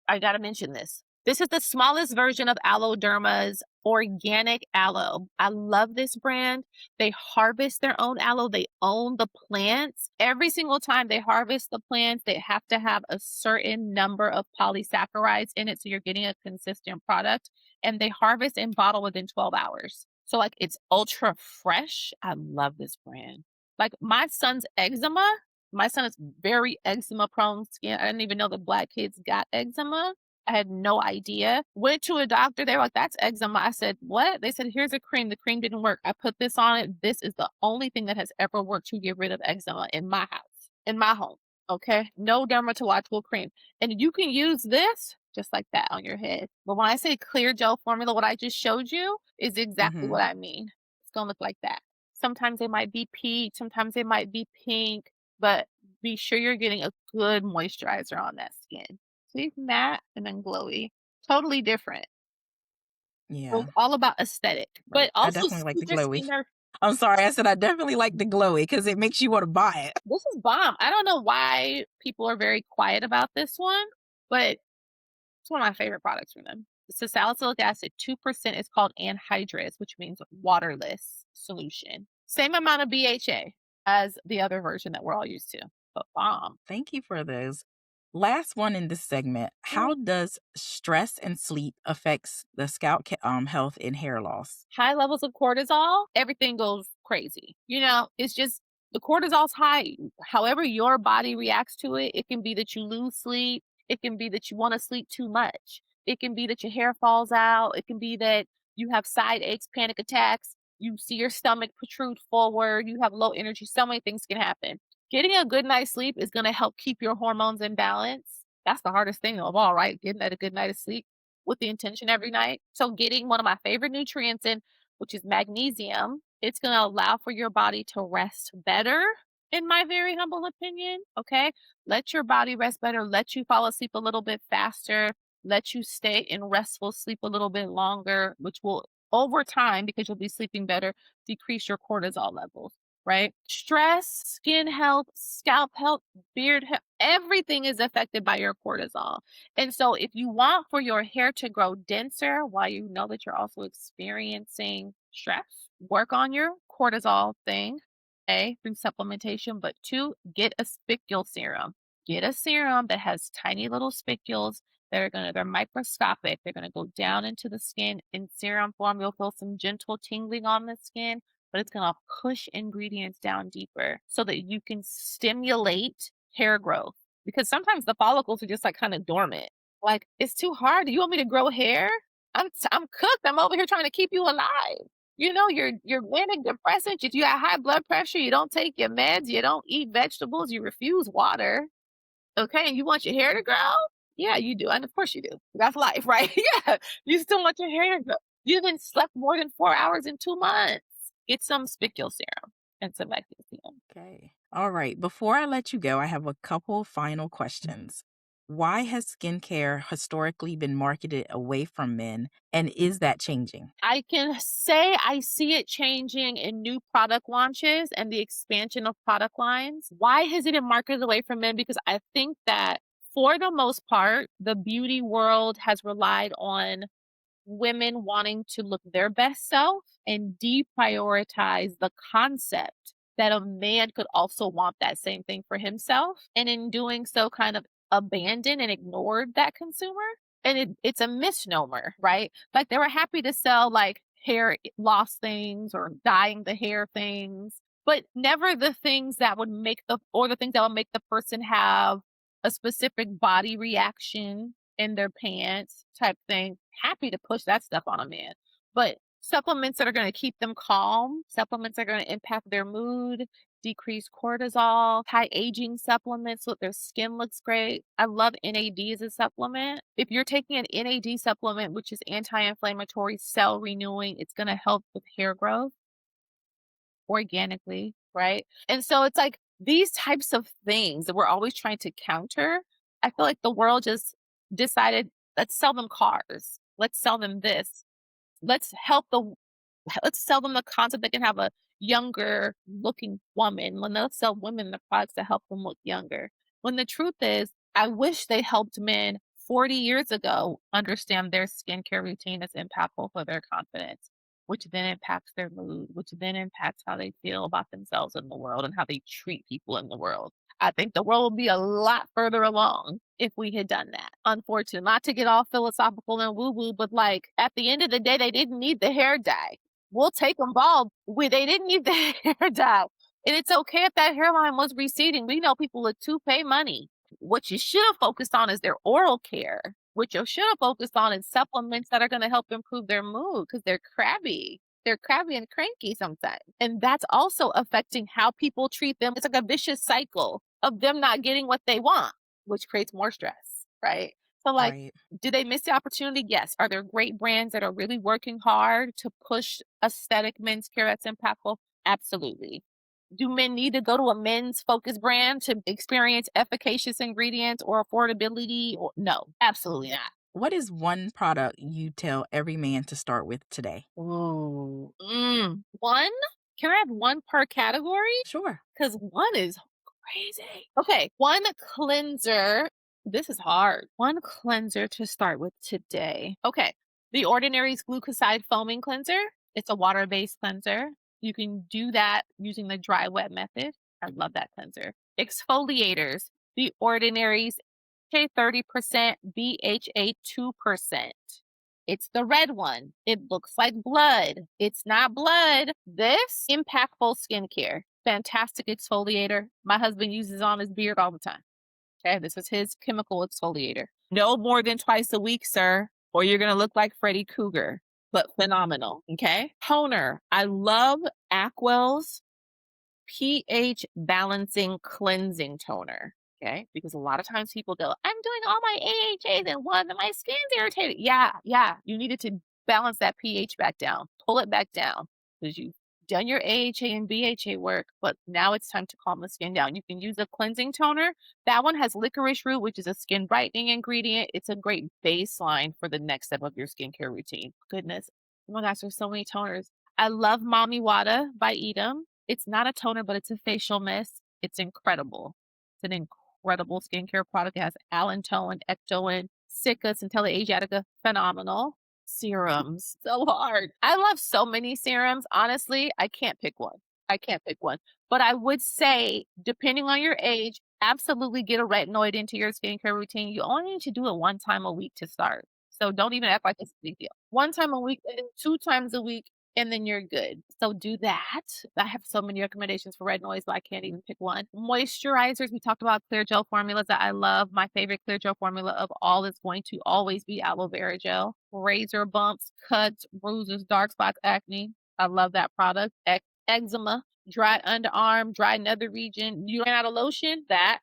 I gotta mention this. This is the smallest version of Aloe Derma's organic aloe. I love this brand. They harvest their own aloe. They own the plants. Every single time they harvest the plants, they have to have a certain number of polysaccharides in it. So you're getting a consistent product. And they harvest and bottle within 12 hours. So, like, it's ultra fresh. I love this brand. Like, my son's eczema, my son is very eczema prone skin. I didn't even know that Black kids got eczema. I had no idea. Went to a doctor. They were like, that's eczema. I said, what? They said, here's a cream. The cream didn't work. I put this on it. This is the only thing that has ever worked to get rid of eczema in my house, in my home. Okay. No dermatological cream. And you can use this just like that on your head. But when I say clear gel formula, what I just showed you is exactly Mm-hmm. what I mean. It's going to look like that. Sometimes they might be peach. Sometimes they might be pink. But be sure you're getting a good moisturizer on that skin. See, matte and then glowy. Totally different. So Yeah. it's all about aesthetic, but Right. I also definitely like keep the your glowy. skin there. I'm sorry. I said I definitely like the glowy because it makes you want to buy it. This is bomb. I don't know why people are very quiet about this one, but it's one of my favorite products from them. It's a salicylic acid, 2% is called anhydrous, which means waterless solution. Same amount of BHA as the other version that we're all used to, but bomb. Thank you for those. Last one in this segment. How does stress and sleep affects the health and hair loss? High levels of cortisol, everything goes crazy. It's just the cortisol's high. However, your body reacts to it, it can be that you lose sleep. It can be that you want to sleep too much. It can be that your hair falls out. It can be that you have side aches, panic attacks. You see your stomach protrude forward. You have low energy. So many things can happen. Getting a good night's sleep is going to help keep your hormones in balance. That's the hardest thing of all, right? Getting a good night of sleep with the intention every night. So getting one of my favorite nutrients in, which is magnesium, it's going to allow for your body to rest better, in my very humble opinion. Okay. Let your body rest better. Let you fall asleep a little bit faster. Let you stay in restful sleep a little bit longer, which will, over time, because you'll be sleeping better, decrease your cortisol levels. Right? Stress, skin health, scalp health, beard health, everything is affected by your cortisol. And so if you want for your hair to grow denser while you know that you're also experiencing stress, work on your cortisol thing, A, through supplementation, but 2, get a spicule serum. Get a serum that has tiny little spicules they're microscopic. They're gonna go down into the skin in serum form. You'll feel some gentle tingling on the skin, but it's gonna push ingredients down deeper so that you can stimulate hair growth. Because sometimes the follicles are just like kind of dormant. Like, it's too hard. Do you want me to grow hair? I'm cooked. I'm over here trying to keep you alive. You're manic depressant. You got high blood pressure. You don't take your meds. You don't eat vegetables. You refuse water. Okay, and you want your hair to grow? Yeah, you do. And of course you do. That's life, right? Yeah. You still want your hair to grow. You haven't slept more than 4 hours in 2 months. Get some spicule serum and some magnesium. Okay. All right. Before I let you go, I have a couple final questions. Why has skincare historically been marketed away from men, and is that changing? I can say I see it changing in new product launches and the expansion of product lines. Why has it been marketed away from men? Because I think that for the most part, the beauty world has relied on women wanting to look their best self and deprioritize the concept that a man could also want that same thing for himself. And in doing so, kind of abandoned and ignored that consumer. And it's a misnomer, right? Like, they were happy to sell like hair loss things or dyeing the hair things, but never the things that would make the things that would make the person have a specific body reaction in their pants type thing. Happy to push that stuff on a man. But supplements that are going to keep them calm, supplements that are going to impact their mood, decrease cortisol, anti-aging supplements so that their skin looks great. I love NAD as a supplement. If you're taking an NAD supplement, which is anti-inflammatory, cell renewing, it's going to help with hair growth organically, right? And so it's like these types of things that we're always trying to counter. I feel like the world just decided, let's sell them cars. Let's sell them this. Let's help let's sell them the concept they can have a younger looking woman, when they'll sell women the products to help them look younger. When the truth is, I wish they helped men 40 years ago understand their skincare routine is impactful for their confidence, which then impacts their mood, which then impacts how they feel about themselves in the world and how they treat people in the world. I think the world would be a lot further along if we had done that. Unfortunately, not to get all philosophical and woo woo, but like at the end of the day, they didn't need the hair dye. We'll take them bald. They didn't need the hair dye. And it's okay if that hairline was receding. We know people with toupee money. What you should have focused on is their oral care. What you should have focused on is supplements that are going to help improve their mood because they're crabby. They're crabby and cranky sometimes. And that's also affecting how people treat them. It's like a vicious cycle of them not getting what they want, which creates more stress, right? So, like, Right. do they miss the opportunity? Yes. Are there great brands that are really working hard to push aesthetic men's care that's impactful? Absolutely. Do men need to go to a men's focused brand to experience efficacious ingredients or affordability? Or no, absolutely not. What is one product you tell every man to start with today? Ooh. One? Can I have one per category? Sure. Because one is crazy. Okay, one cleanser. This is hard. One cleanser to start with today. Okay, The Ordinary's Glucoside Foaming Cleanser. It's a water-based cleanser. You can do that using the dry wet method. I love that cleanser. Exfoliators. The Ordinary's K30%, BHA 2%. It's the red one. It looks like blood. It's not blood. This impactful skincare. Fantastic exfoliator. My husband uses on his beard all the time. Okay, this is his chemical exfoliator. No more than twice a week, sir, or you're going to look like Freddy Krueger, but phenomenal. Okay. Toner. I love Aquel's pH balancing cleansing toner. Okay. Because a lot of times people go, I'm doing all my AHAs in one and my skin's irritated. Yeah. You needed to balance that pH back down, pull it back down because you've done your AHA and BHA work, but now it's time to calm the skin down. You can use a cleansing toner. That one has licorice root, which is a skin brightening ingredient. It's a great baseline for the next step of your skincare routine. Goodness. Oh my gosh, there's so many toners. I love Mami Wada by Edam. It's not a toner, but it's a facial mist. It's incredible. It's an incredible skincare product. It has allantoin, ectoin, cica, centella asiatica. Phenomenal. Serums. So hard. I love so many serums. Honestly, I can't pick one. But I would say, depending on your age, absolutely get a retinoid into your skincare routine. You only need to do it one time a week to start. So don't even act like it's a big deal. One time a week and 2 times a week, and then you're good. So do that. I have so many recommendations for retinoids, but I can't even pick one. Moisturizers. We talked about clear gel formulas that I love. My favorite clear gel formula of all is going to always be aloe vera gel. Razor bumps, cuts, bruises, dark spots, acne. I love that product. Eczema, dry underarm, dry nether region. You ran out of lotion? That.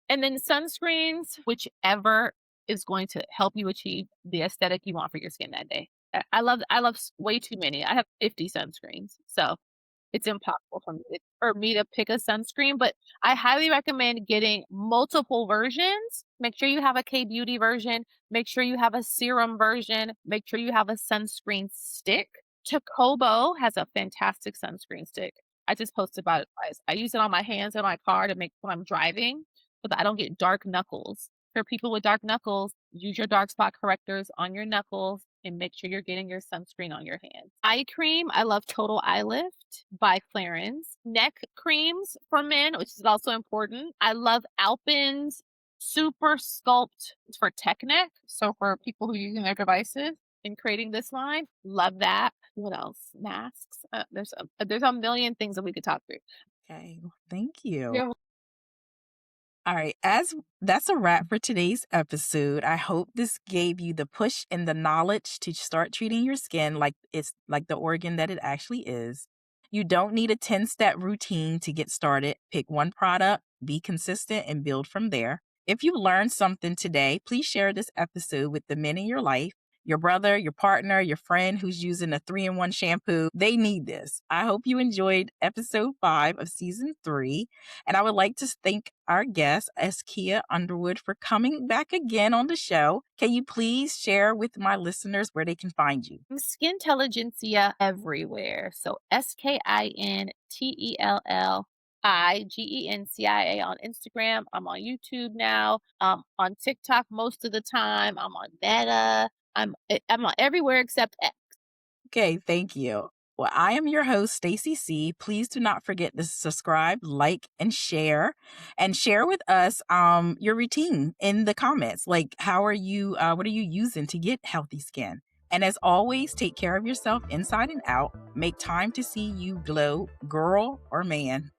And then sunscreens, whichever is going to help you achieve the aesthetic you want for your skin that day. I love way too many. I have 50 sunscreens. So it's impossible for me to pick a sunscreen, but I highly recommend getting multiple versions. Make sure you have a K-Beauty version. Make sure you have a serum version. Make sure you have a sunscreen stick. Tocobo has a fantastic sunscreen stick. I just posted about it twice. I use it on my hands and my car to make when I'm driving so that I don't get dark knuckles. For people with dark knuckles, use your dark spot correctors on your knuckles and make sure you're getting your sunscreen on your hands. Eye cream, I love Total Eye Lift by Clarins. Neck creams for men, which is also important. I love Alpen's Super Sculpt for tech neck. So for people who are using their devices and creating this line, love that. What else? Masks. There's a million things that we could talk through. Okay. Thank you. You're All right, as that's a wrap for today's episode. I hope this gave you the push and the knowledge to start treating your skin like it's like the organ that it actually is. You don't need a 10-step routine to get started. Pick one product, be consistent, and build from there. If you learned something today, please share this episode with the men in your life. Your brother, your partner, your friend who's using a 3-in-1 shampoo, they need this. I hope you enjoyed episode 5 of season 3. And I would like to thank our guest, Askia Underwood, for coming back again on the show. Can you please share with my listeners where they can find you? Skintelligentsia everywhere. So SKINTELLIGENCIA on Instagram. I'm on YouTube now. On TikTok most of the time. I'm on Meta. I'm on everywhere except X. Okay, thank you. Well, I am your host, Stacy C. Please do not forget to subscribe, like, and share. And share with us your routine in the comments. Like, how are you, what are you using to get healthy skin? And as always, take care of yourself inside and out. Make time to see you glow, girl or man.